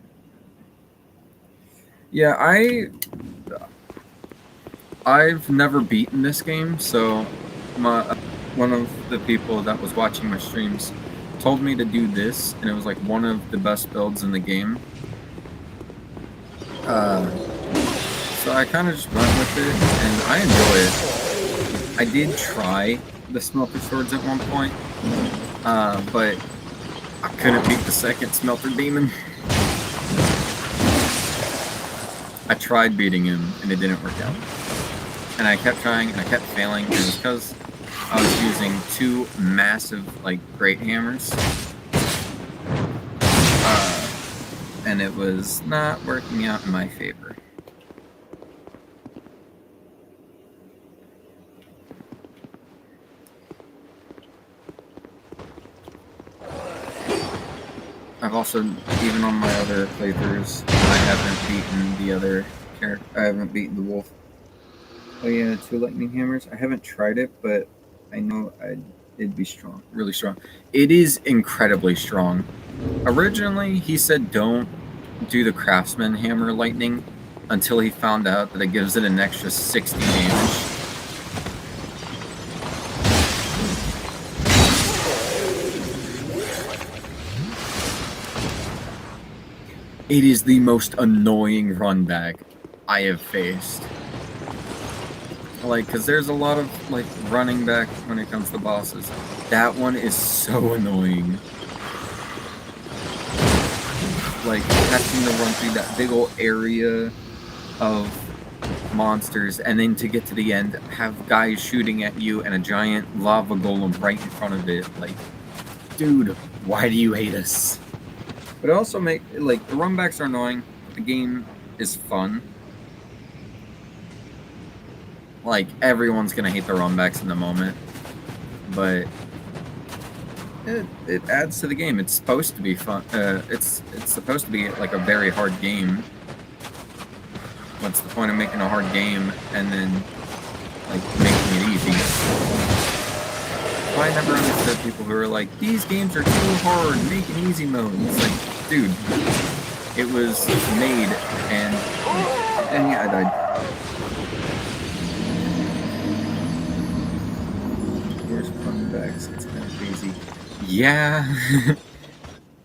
Yeah, I've never beaten this game, so one of the people that was watching my streams told me to do this, and it was like one of the best builds in the game. So I kind of just went with it, and I enjoy it. I did try the smelter swords at one point, but I couldn't beat the second smelter demon. I tried beating him, and it didn't work out. And I kept trying, and I kept failing, and it was because I was using 2 massive, like, great hammers. And it was not working out in my favor. I've also, even on my other playthroughs, I haven't beaten the other character. I haven't beaten the wolf. Oh yeah, 2 lightning hammers. I haven't tried it, but I know it'd be strong, really strong. It is incredibly strong. Originally, he said don't do the craftsman hammer lightning until he found out that it gives it an extra 60 damage. It is the most annoying run back I have faced. Like, because there's a lot of, like, running back when it comes to bosses. That one is so annoying. Like, having to run through that big old area of monsters, and then to get to the end, have guys shooting at you and a giant lava golem right in front of it. Like, dude, why do you hate us? But it also make, like, the runbacks are annoying. The game is fun. like everyone's gonna hate the runbacks in the moment, but it adds to the game. It's supposed to be fun. It's supposed to be like a very hard game. What's the point of making a hard game and then like making it easy? I never understood people who are like, these games are too hard, make an easy mode. It's like, dude, it was made and yeah, I died. Here's runbacks. It's kind of crazy. Yeah.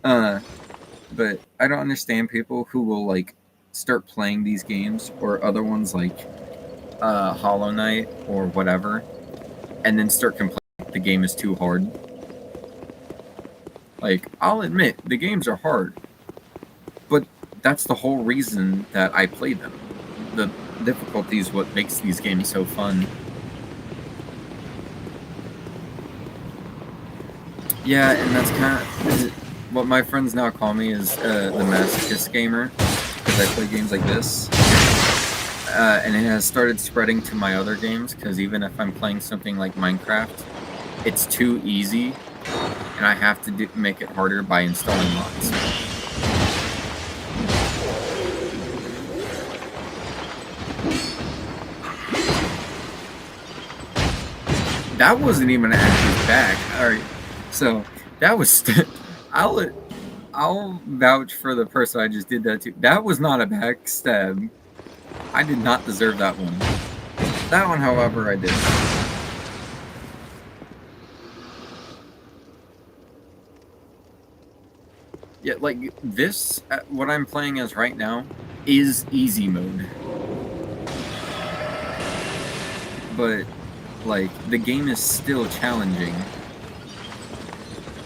But I don't understand people who will like start playing these games or other ones like Hollow Knight or whatever, and then start complaining the game is too hard. Like, I'll admit the games are hard, but that's the whole reason that I play them. The difficulty is what makes these games so fun. Yeah, and that's kind of what my friends now call me is the masochist gamer, because I play games like this. And it has started spreading to my other games, because even if I'm playing something like Minecraft, it's too easy, and I have to make it harder by installing mods. That wasn't even an active back. Alright, so that was... I'll vouch for the person I just did that to. That was not a backstab. I did not deserve that one. That one, however, I did. Yeah, like, this, what I'm playing as right now, is easy mode. But, like, the game is still challenging.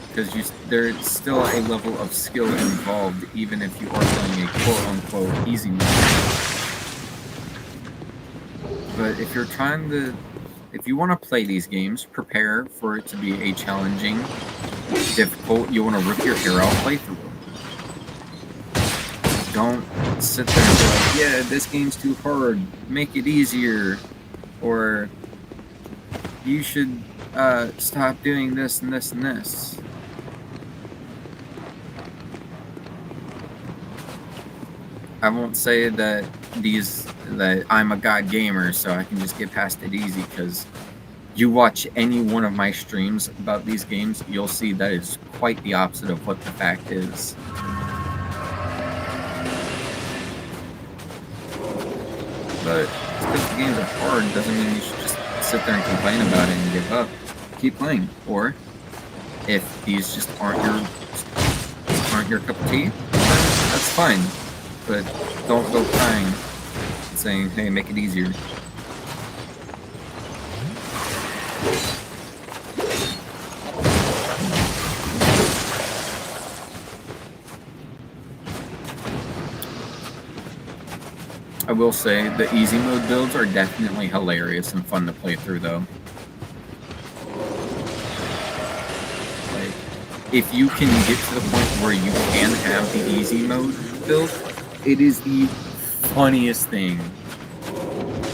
Because there's still a level of skill involved, even if you are playing a quote-unquote easy mode. But if you're trying to... If you want to play these games, prepare for it to be a challenging, difficult, you want to rip your hair out playthrough. Don't sit there and be like, yeah, this game's too hard, make it easier. Or, you should stop doing this and this and this. I won't say that I'm a god gamer, so I can just get past it easy, because you watch any one of my streams about these games, you'll see that it's quite the opposite of what the fact is. But just because the games are hard doesn't mean you should just sit there and complain about it and give up. Keep playing. Or, if these just aren't your cup of tea, that's fine. But don't go crying and saying, hey, make it easier. I will say, the easy mode builds are definitely hilarious and fun to play through, though. Like, if you can get to the point where you can have the easy mode build, it is the funniest thing.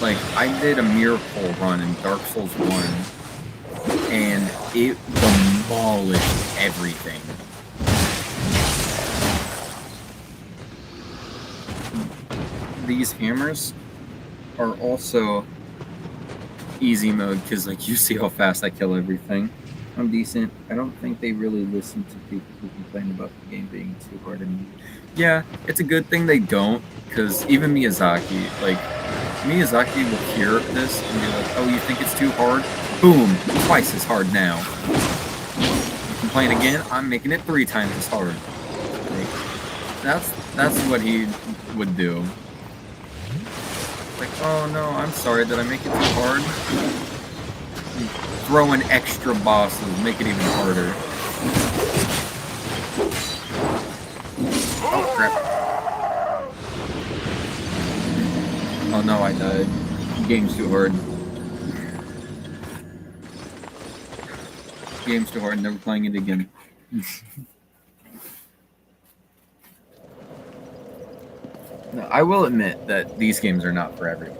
Like, I did a miracle run in Dark Souls 1, and it demolished everything. These hammers are also easy mode, because, like, you see how fast I kill everything. I'm decent. I don't think they really listen to people who complain about the game being too hard. And yeah, it's a good thing they don't, because even Miyazaki will hear this and be like, oh, you think it's too hard? Boom! Twice as hard now. You complain again? I'm making it 3 times as hard. Like, that's what he would do. Like, oh no, I'm sorry, did I make it too hard? Throw in extra bosses, make it even harder. Oh crap. Oh no, I died. Game's too hard. Game's too hard, never playing it again. No, I will admit that these games are not for everyone.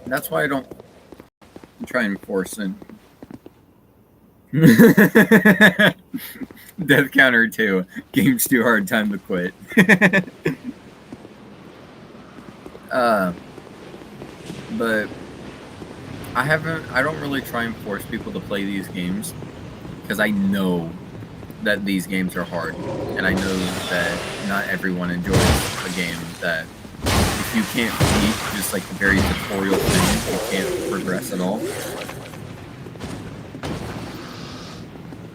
That's why I don't try and force it. Death Counter 2. Game's too hard, time to quit. But I don't really try and force people to play these games because I know that these games are hard, and I know that not everyone enjoys a game that if you can't beat just like the very tutorial thing, you can't progress at all.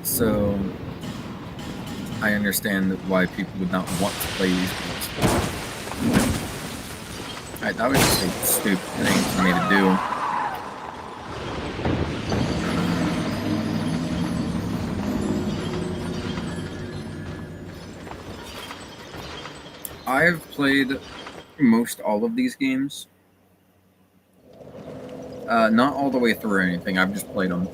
So I understand why people would not want to play these games. Alright, that was just a stupid thing for me to do. I've played most all of these games. Not all the way through or anything, I've just played them.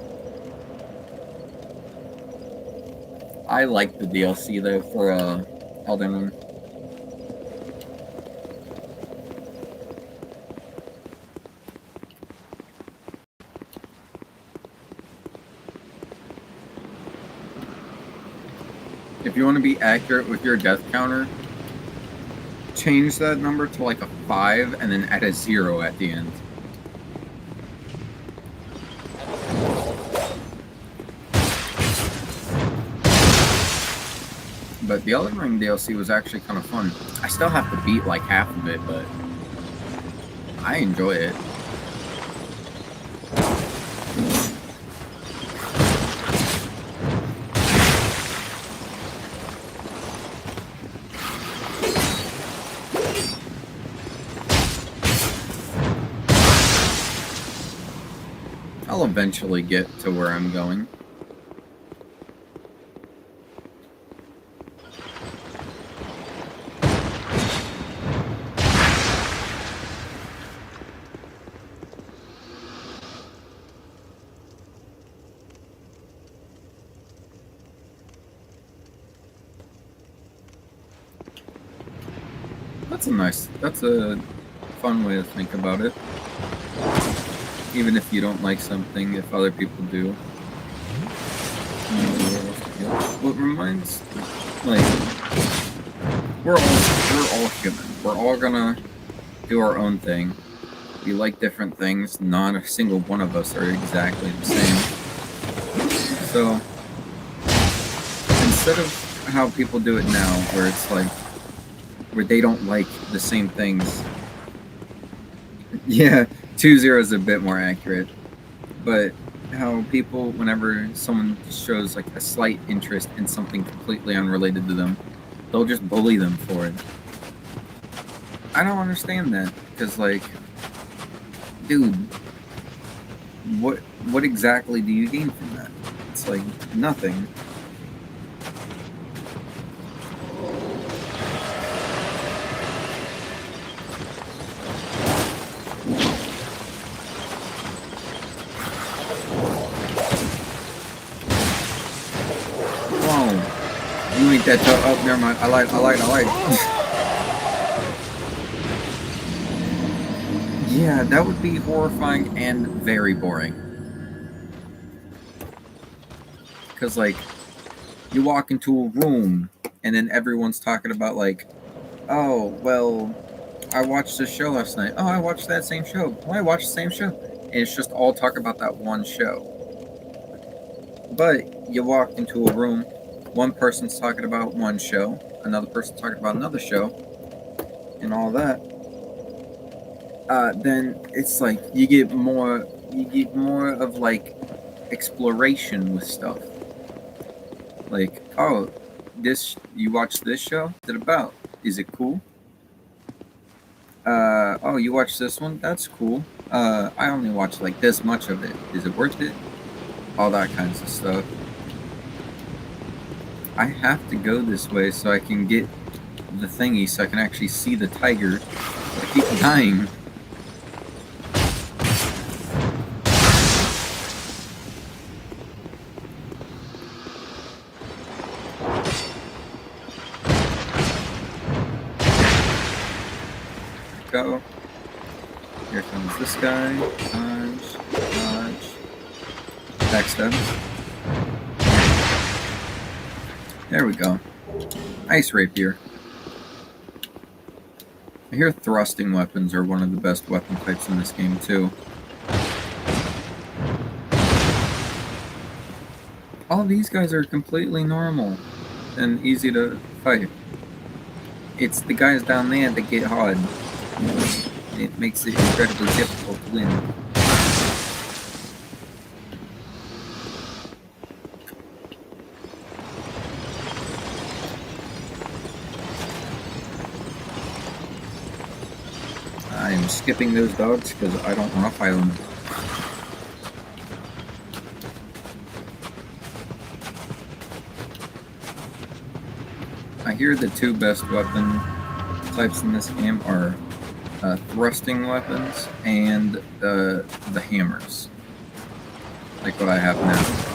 I like the DLC though for Elden Ring. If you want to be accurate with your death counter, change that number to like a 5 and then add a 0 at the end. But the Elden Ring DLC was actually kind of fun. I still have to beat like half of it, but I enjoy it. I'll eventually get to where I'm going. That's a fun way to think about it. Even if you don't like something, if other people do. What reminds, like, we're all human. We're all gonna do our own thing. We like different things. Not a single one of us are exactly the same. So, instead of how people do it now, where it's like, where they don't like the same things. Yeah, 2-0 is a bit more accurate. But how people, whenever someone shows like a slight interest in something completely unrelated to them, they'll just bully them for it. I don't understand that, because like, dude, what exactly do you gain from that? It's like nothing. You ain't that tough. Oh, never mind. I lied. Yeah, that would be horrifying and very boring. Because, like, you walk into a room and then everyone's talking about, like, oh, well, I watched this show last night. Oh, I watched that same show. Oh, I watched the same show. And it's just all talk about that one show. But you walk into a room, one person's talking about one show, another person's talking about another show, and all that. Then it's like you get more of like exploration with stuff. Like, oh, you watched this show? What's it about? Is it cool? Oh, you watched this one? That's cool. I only watched like this much of it. Is it worth it? All that kinds of stuff. I have to go this way so I can get the thingy, so I can actually see the tiger. I keep dying. Go. Here comes this guy. Dodge. Dodge. Backstab. There we go. Ice Rapier. I hear thrusting weapons are one of the best weapon types in this game, too. All these guys are completely normal and easy to fight. It's the guys down there that get hard. It makes it incredibly difficult to win. I'm skipping those dogs because I don't want to fight them. I hear the two best weapon types in this game are thrusting weapons and the hammers, like what I have now.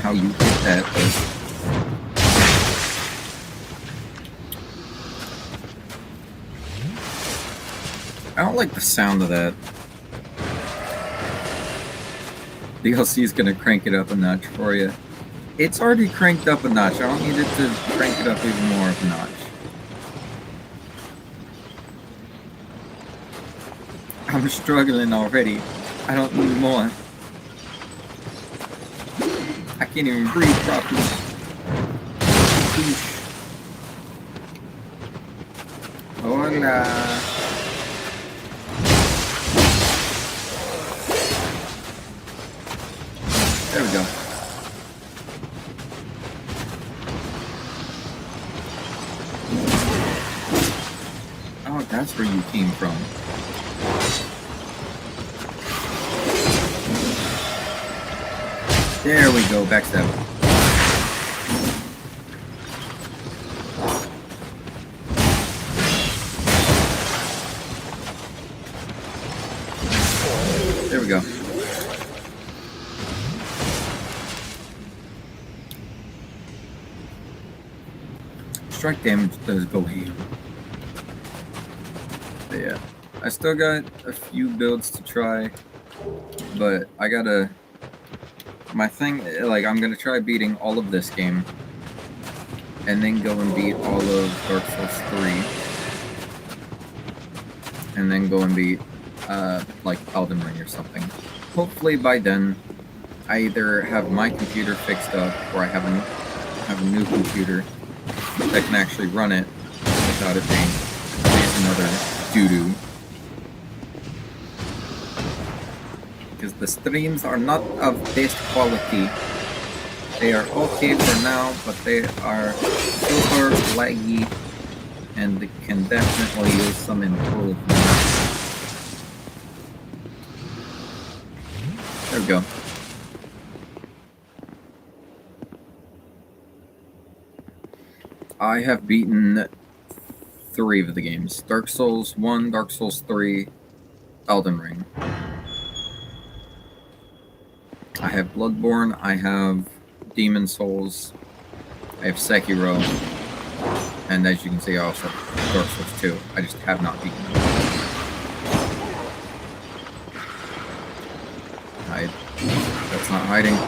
How you get that, but I don't like the sound of that. DLC is gonna crank it up a notch for you. It's already cranked up a notch. I don't need it to crank it up even more of a notch. I'm struggling already. I don't need more. I can't even breathe properly. Hola. There we go. Oh, that's where you came from. There we go, backstab. There we go. Strike damage does go ham. But yeah, I still got a few builds to try, but I gotta... My thing, like, I'm gonna try beating all of this game, and then go and beat all of Dark Souls 3, and then go and beat, like, Elden Ring or something. Hopefully by then, I either have my computer fixed up, or I have a new computer that can actually run it without it being another doo-doo. Because the streams are not of best quality. They are okay for now, but they are super laggy and can definitely use some improvement. There we go. I have beaten 3 of the games. Dark Souls 1, Dark Souls 3, Elden Ring. I have Bloodborne, I have Demon Souls, I have Sekiro, and as you can see I also have Dark Souls 2. I just have not beaten them. Hide. That's not hiding.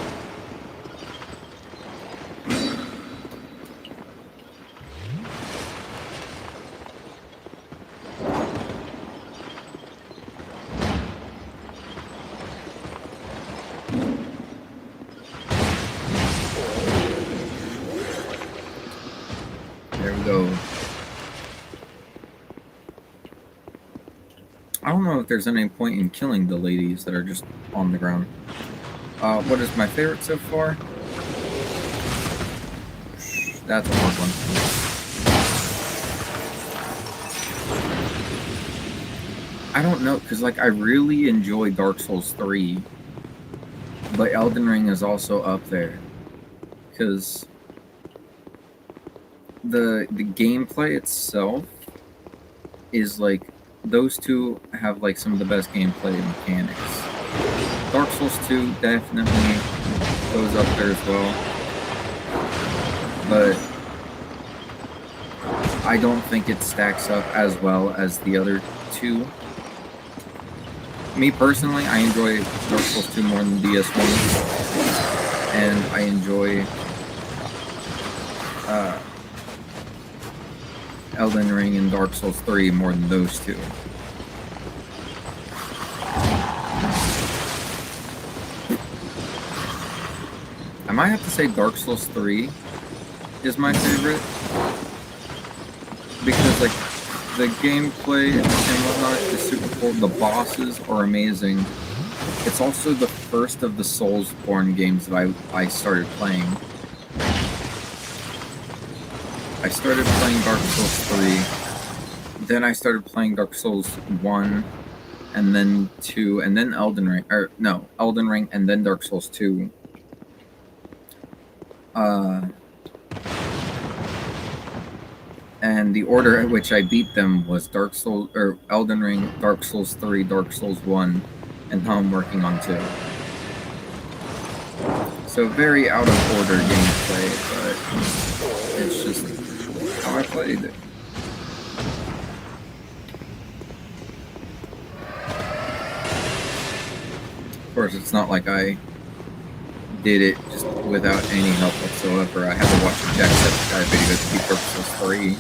There we go. I don't know if there's any point in killing the ladies that are just on the ground. What is my favorite so far? That's a hard one. I don't know, because like I really enjoy Dark Souls 3, but Elden Ring is also up there. because the gameplay itself is like those two have like some of the best gameplay mechanics. Dark Souls 2 definitely goes up there as well, but I don't think it stacks up as well as the other two. Me personally, I enjoy Dark Souls 2 more than DS1, and I enjoy Elden Ring and Dark Souls 3 more than those two. I might have to say Dark Souls 3 is my favorite, because like the gameplay and whatnot is super cool. The bosses are amazing. It's also the first of the Soulsborne games that I started playing. I started playing Dark Souls 3, then I started playing Dark Souls 1, and then 2, and then Elden Ring, Elden Ring, and then Dark Souls 2. And the order at which I beat them was Dark Souls, or Elden Ring, Dark Souls 3, Dark Souls 1, and now I'm working on 2. So very out of order gameplay, but it's just how I played it. Of course, it's not like I did it just without any help whatsoever. I had to watch a Jacksepticeye video to beat Dark Souls 3.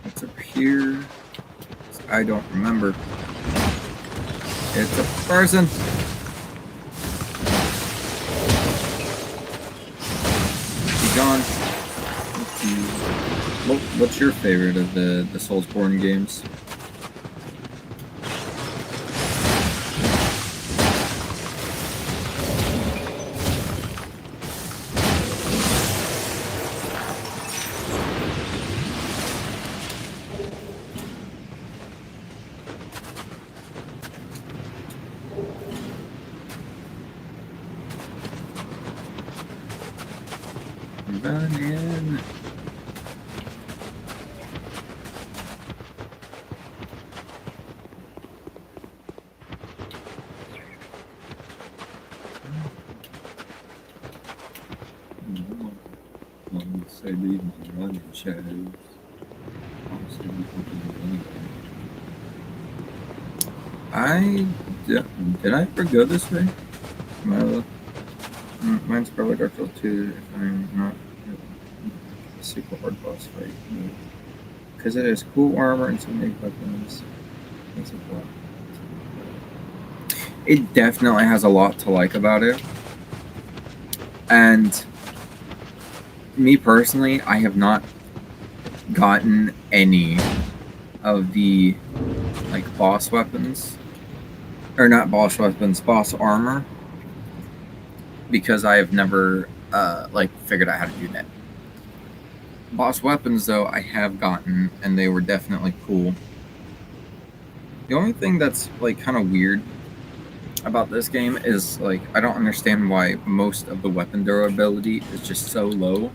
What's up here? I don't remember. It's a person! Gone. What's your favorite of the Soulsborne games? Run in. Say leave me running shadows. Did I ever go this way? Mine's probably Dark Souls 2 if I'm not a super hard boss fight. Because it has cool armor and some big weapons. That's a lot. It definitely has a lot to like about it. And me personally, I have not gotten any of the like boss weapons. Or not boss weapons, boss armor. Because I have never figured out how to do that. Boss weapons though I have gotten, and they were definitely cool. The only thing that's like kind of weird about this game is like I don't understand why most of the weapon durability is just so low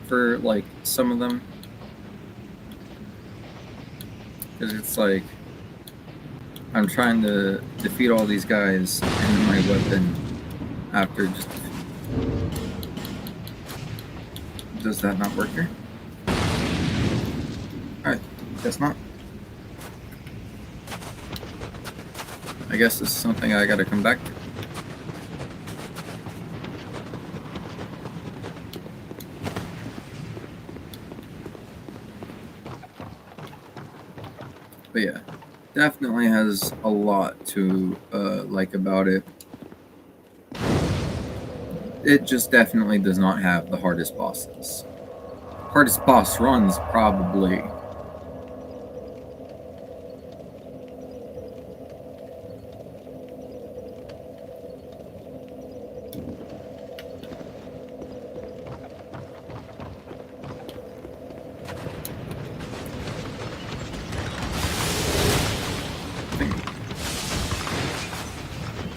for like some of them. Because it's like I'm trying to defeat all these guys and my weapon after just... Does that not work here? Alright, guess not. I guess this is something I gotta come back to. But yeah, definitely has a lot to like about it. It just definitely does not have the hardest bosses. Hardest boss runs, probably.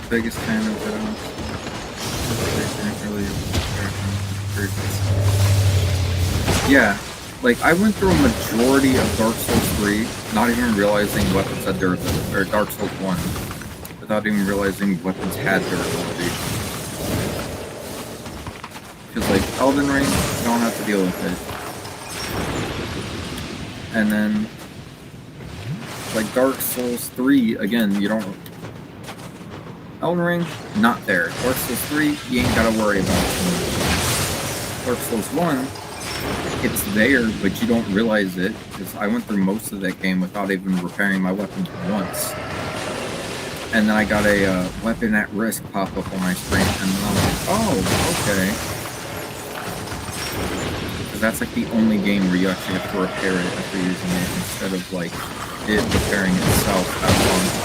biggest fan of it. Yeah, like I went through a majority of Dark Souls 3, not even realizing weapons had durability, or Dark Souls 1, without even realizing weapons had durability. Because like Elden Ring, you don't have to deal with it. And then like Dark Souls 3, again, you don't. Elden Ring, not there. Dark Souls 3, you ain't gotta worry about it. Dark Souls 1, it's there, but you don't realize it, because I went through most of that game without even repairing my weapon once. And then I got a weapon at risk pop up on my screen, and then I'm like, oh, okay. Because that's like the only game where you actually have to repair it after using it, instead of like it repairing itself at launch.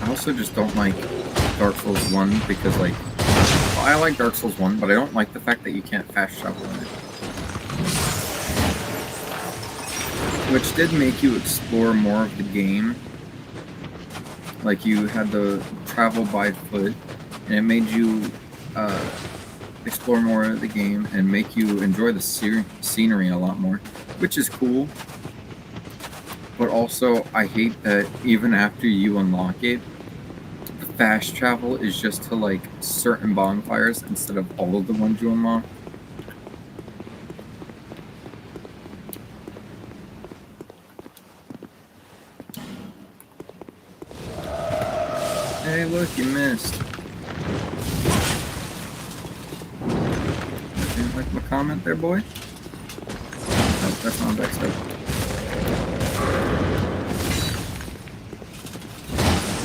I also just don't like Dark Souls 1 because like, well, I like Dark Souls 1, but I don't like the fact that you can't fast travel in it. Which did make you explore more of the game. Like you had to travel by foot, and it made you explore more of the game and make you enjoy the scenery a lot more, which is cool. But also, I hate that even after you unlock it, the fast travel is just to like certain bonfires instead of all of the ones you unlock. Hey, look, you missed. Didn't like my comment there, boy? Oh, that's not backstab.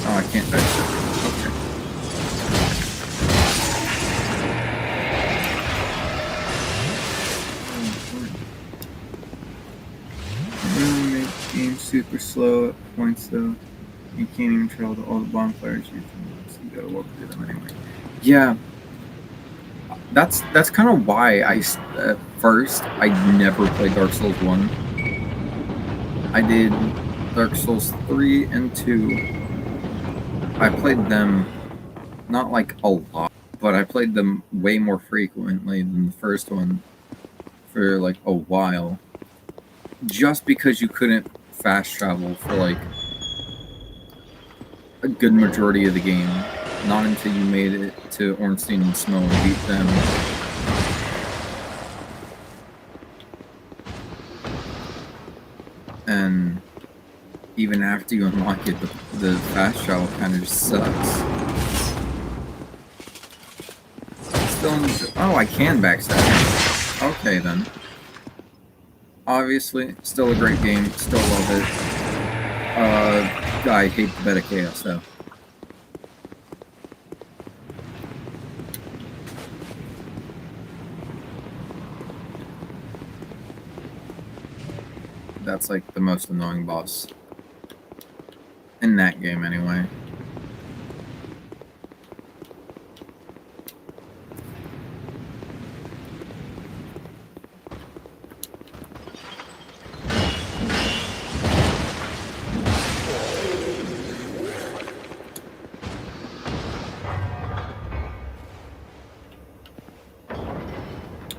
Oh, I can't backstab. Okay. Really make the game super slow at points, though. You can't even travel to all the bonfires you can, so you gotta walk through them anyway. Yeah, that's kind of why at first I never played Dark Souls 1. I did Dark Souls 3 and 2. I played them not like a lot, but I played them way more frequently than the first one for like a while. Just because you couldn't fast travel for like a good majority of the game, not until you made it to Ornstein and Snow and beat them. And even after you unlock it, the fast travel kind of just sucks. Oh, I can backstab. Okay then. Obviously, still a great game. Still love it. I hate the Bed of Chaos though. That's like the most annoying boss in that game anyway.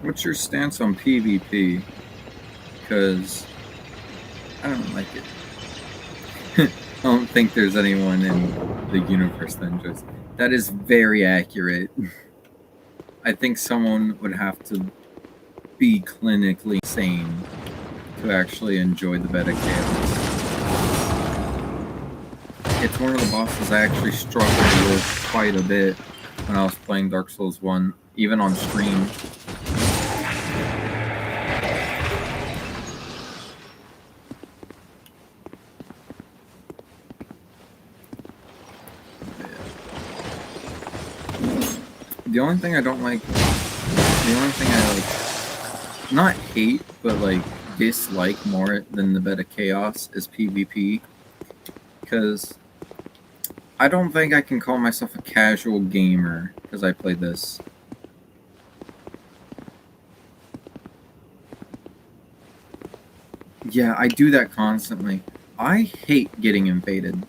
What's your stance on PvP? Because I don't like it. I don't think there's anyone in the universe that enjoys it. That is very accurate. I think someone would have to be clinically sane to actually enjoy the Bed of Chaos. It's one of the bosses I actually struggled with quite a bit when I was playing Dark Souls 1, even on stream. The only thing I don't like, the only thing I like, not hate, but like dislike more than the Bed of Chaos is PvP. Because I don't think I can call myself a casual gamer because I play this. Yeah, I do that constantly. I hate getting invaded.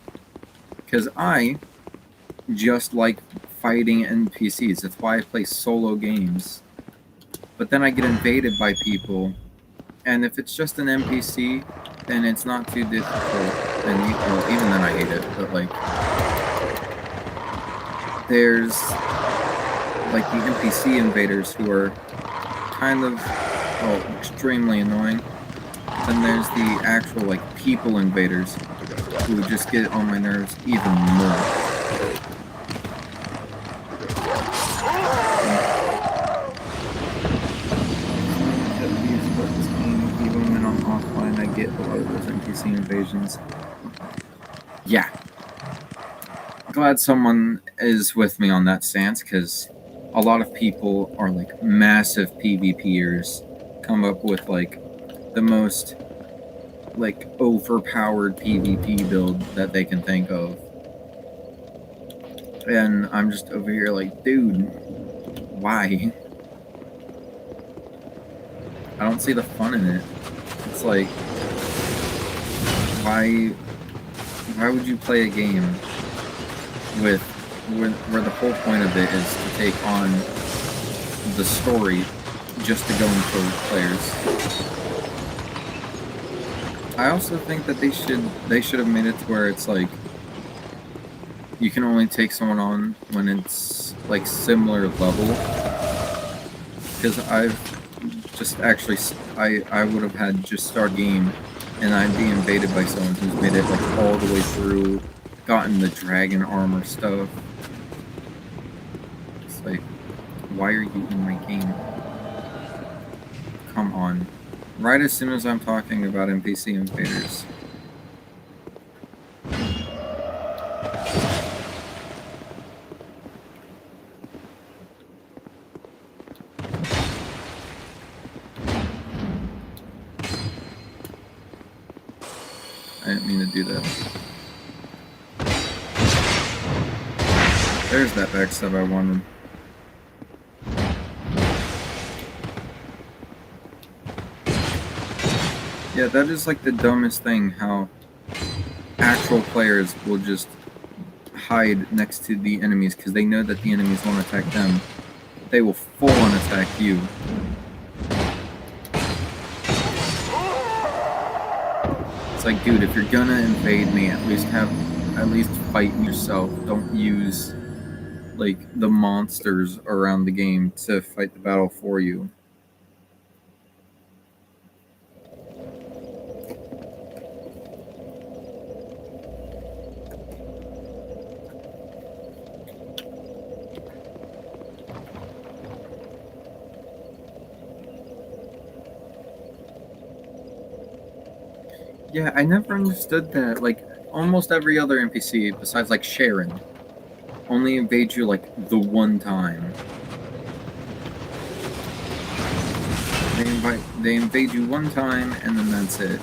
Because I just like fighting NPCs. That's why I play solo games. But then I get invaded by people, and if it's just an NPC, then it's not too difficult. And well, even then I hate it. But like, there's like the NPC invaders who are kind of extremely annoying. Then there's the actual like people invaders who just get on my nerves even more. Even when I'm offline, I get a lot of those NPC invasions. Yeah. Glad someone is with me on that stance, because a lot of people are like massive PvPers, come up with like the most like overpowered PvP build that they can think of. And I'm just over here like, dude, why? I don't see the fun in it. It's like, why would you play a game with where the whole point of it is to take on the story just to go and kill players? I also think that they should have made it to where it's like you can only take someone on when it's like similar level. Because I've just actually I would have had just start game and I'd be invaded by someone who's made it like all the way through, gotten the dragon armor stuff. It's like, why are you in my game? Come on. Right as soon as I'm talking about NPC invaders. I didn't mean to do that. There's that backstab I wanted. Yeah, that is like the dumbest thing, how actual players will just hide next to the enemies because they know that the enemies won't attack them. They will full-on attack you. It's like, dude, if you're gonna invade me, at least fight yourself. Don't use like the monsters around the game to fight the battle for you. Yeah, I never understood that. Like, almost every other NPC, besides like Sharon, only invade you like the one time. They invade you one time, and then that's it.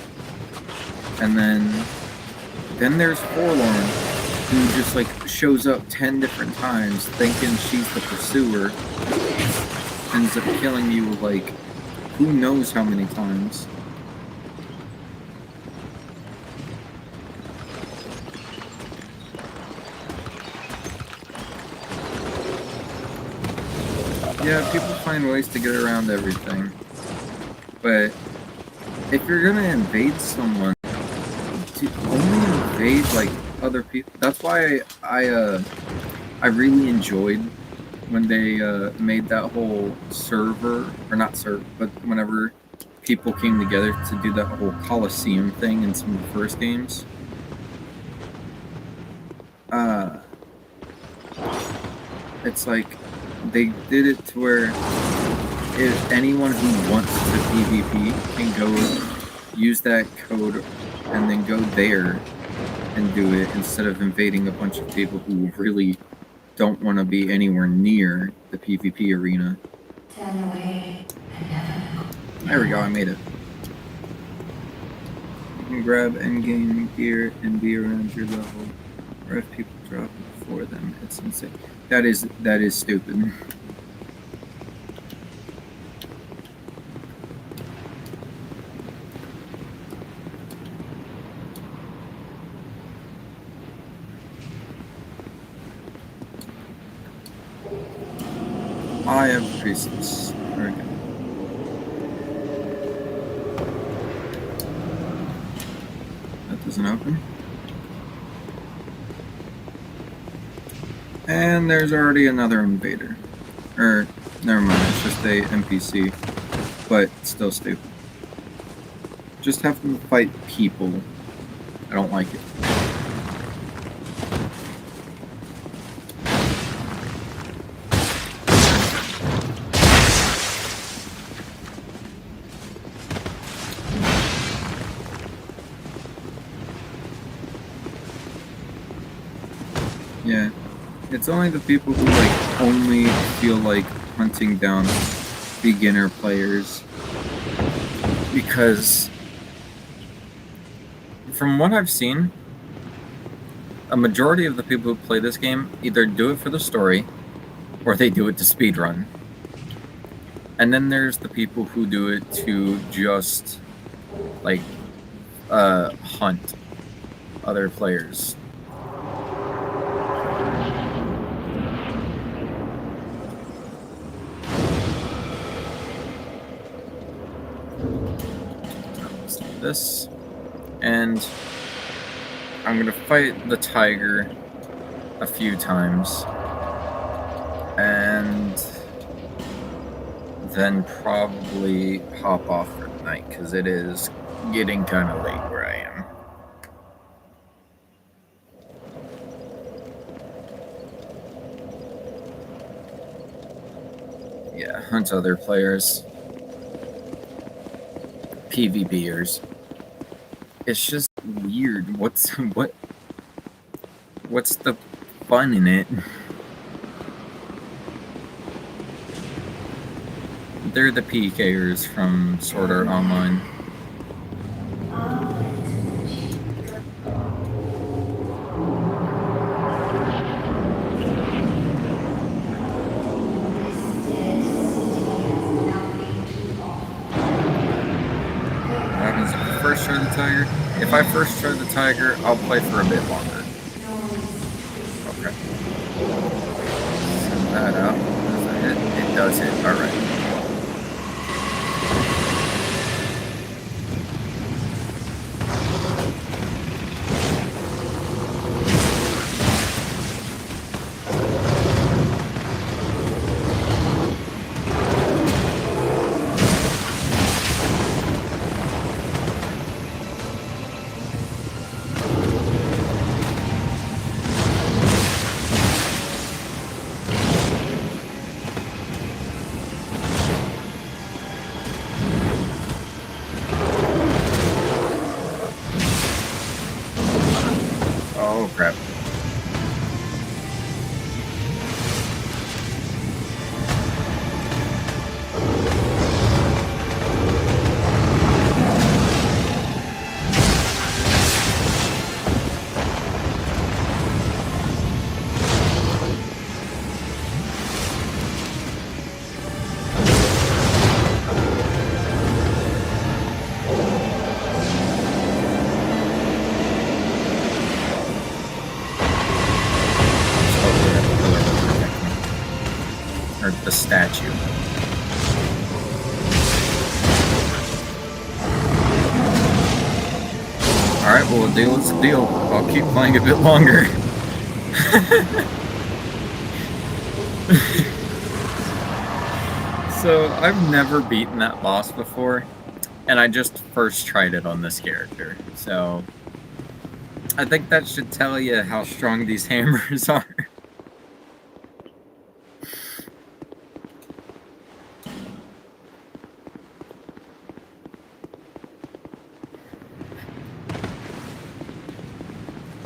And then there's Forlorn, who just like shows up 10 different times, thinking she's the pursuer, ends up killing you like who knows how many times. Yeah, people find ways to get around everything. But if you're gonna invade someone, to only invade like other people. That's why I really enjoyed when they made that whole server, or not server, but whenever people came together to do that whole Coliseum thing in some of the first games. It's like they did it to where if anyone who wants to PvP can go use that code and then go there and do it instead of invading a bunch of people who really don't want to be anywhere near the PvP arena. There we go, I made it. You can grab endgame gear and be around your level, or if people drop it before them, it's insane. That is stupid. Eye of Priestess. Very good. That doesn't open. And there's already another invader. Or, never mind, it's just a NPC, but still stupid. Just have them fight people. I don't like it. Yeah. It's only the people who, like, only feel like hunting down beginner players. Because, from what I've seen, a majority of the people who play this game either do it for the story, or they do it to speedrun. And then there's the people who do it to just, like, hunt other players. This, and I'm gonna fight the tiger a few times, and then probably hop off for the night because it is getting kind of late where I am. Yeah, hunt other players. PvPers. It's just weird. What's the fun in it? They're the PKers from Sword Art Online. Tiger. If I first try the tiger, I'll play for a bit longer. Okay. Send that out. Does that hit? It does hit. Alright. Oh crap. Or the statue. Alright, well, a deal is a deal. I'll keep playing a bit longer. So, I've never beaten that boss before, and I just first tried it on this character. So, I think that should tell you how strong these hammers are.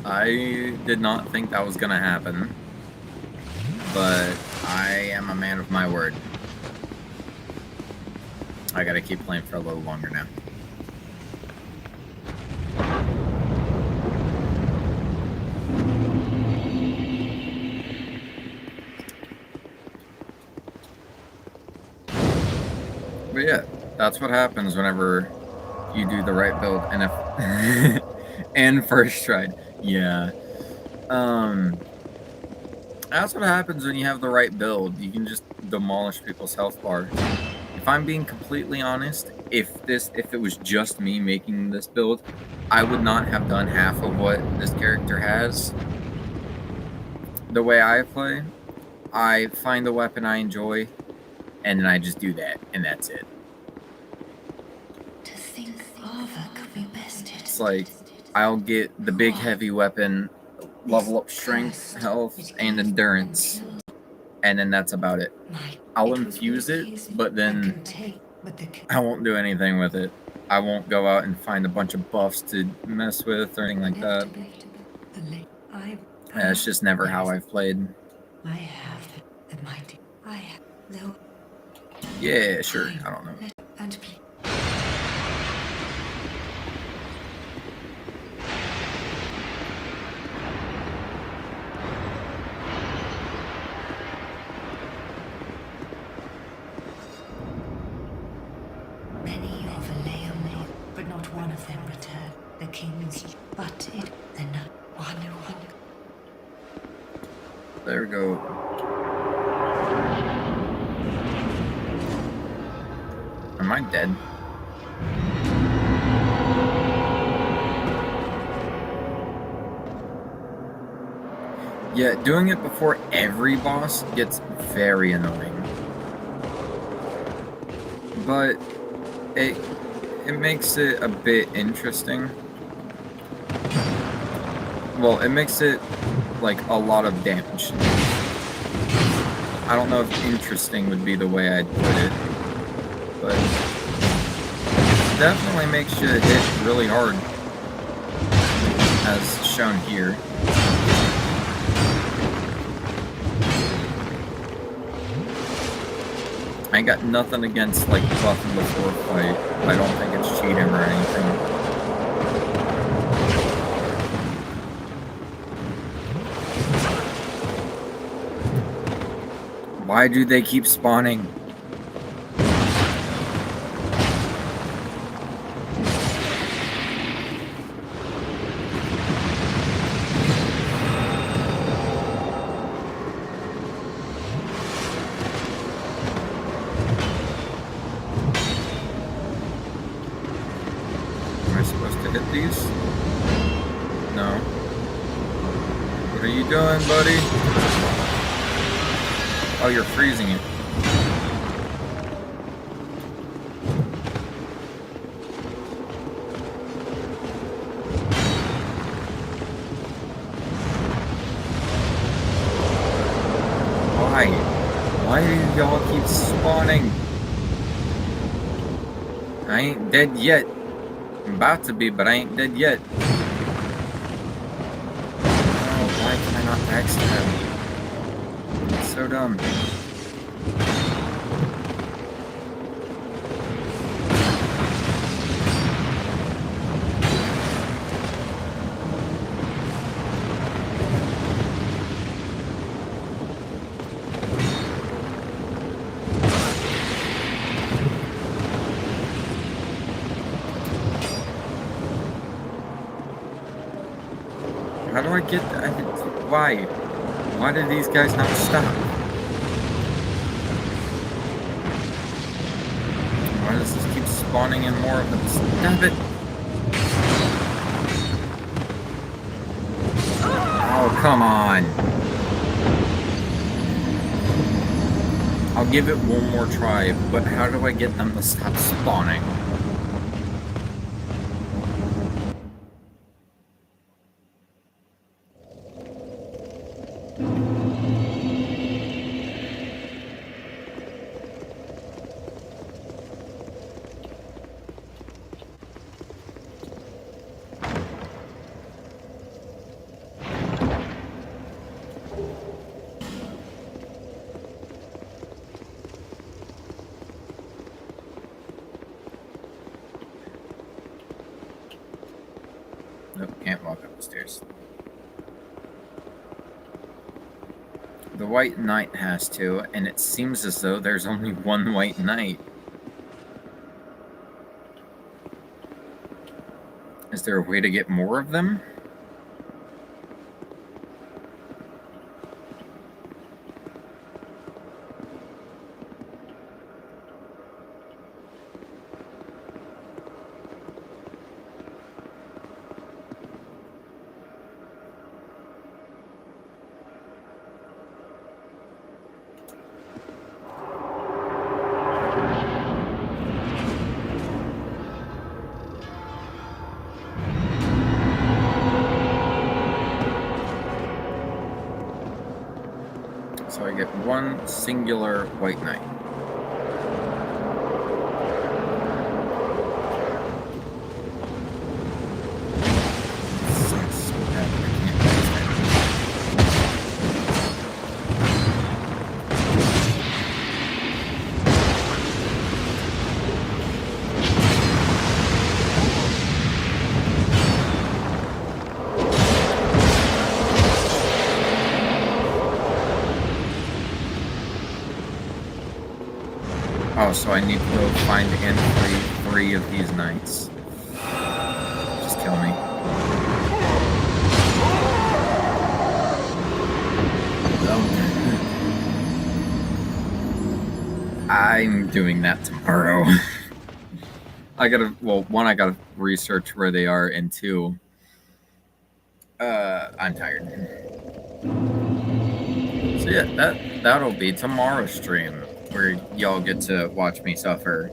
I did not think that was gonna happen, but I am a man of my word. I gotta keep playing for a little longer now. But yeah, that's what happens whenever you do the right build and if and first tried. Yeah. That's what happens when you have the right build. You can just demolish people's health bar. If I'm being completely honest, if it was just me making this build, I would not have done half of what this character has. The way I play, I find the weapon I enjoy, and then I just do that, and that's it. To think Ava could be bested. It's like, I'll get the big heavy weapon, level up strength, health, and endurance, and then that's about it. I'll infuse it, but then I won't do anything with it. I won't go out and find a bunch of buffs to mess with or anything like that. That's just never how I've played. I have the mighty. I have the. Yeah, sure. I don't know. And please. Many overlay on me, but not one of them returned. The king's, but it, the not one. There we go. Am I dead? Yeah, doing it before every boss gets very annoying. But it makes it a bit interesting. Well, it makes it like a lot of damage. I don't know if interesting would be the way I'd put it, but it definitely makes you hit really hard, as shown here. I ain't got nothing against like buffing before a fight. I don't think it's cheating or anything. Why do they keep spawning? Am I supposed to hit these? No. What are you doing, buddy? Oh, you're freezing it. Why? Why do y'all keep spawning? I ain't dead yet. I'm about to be, but I ain't dead yet. Oh, why can I not backstab? It's so dumb. How do I get... why? Why did these guys not stop? Why does this keep spawning in more of them? Stop it! Oh, come on! I'll give it one more try, but how do I get them to stop spawning? Nope, can't walk up the stairs. The White Knight has to, and it seems as though there's only one White Knight. Is there a way to get more of them? I get one singular white knight. Sucks so bad that I can't use that. Oh, so I need to go find and free 3 of these knights. Just kill me. I'm doing that tomorrow. I gotta, well, 1, I gotta research where they are, and 2, I'm tired. So yeah, that'll be tomorrow's stream, where y'all get to watch me suffer.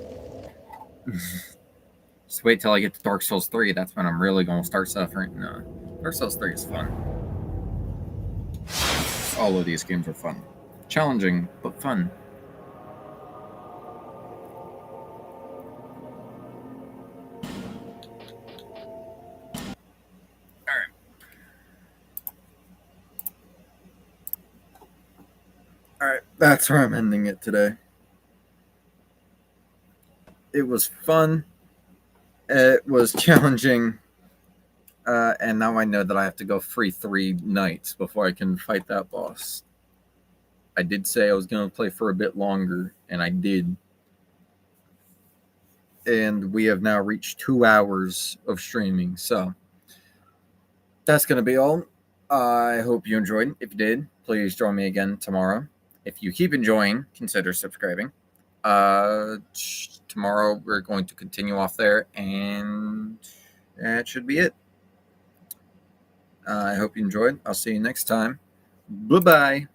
Just wait till I get to Dark Souls 3, that's when I'm really gonna start suffering. No, Dark Souls 3 is fun. All of these games are fun. Challenging, but fun. Alright, that's where I'm ending it today. It was fun. It was challenging. And now I know that I have to go free 3 knights before I can fight that boss. I did say I was going to play for a bit longer, and I did. And we have now reached 2 hours of streaming, so that's going to be all. I hope you enjoyed. If you did, please join me again tomorrow. If you keep enjoying, consider subscribing. Tomorrow we're going to continue off there, and that should be it. I hope you enjoyed. I'll see you next time. Bye-bye.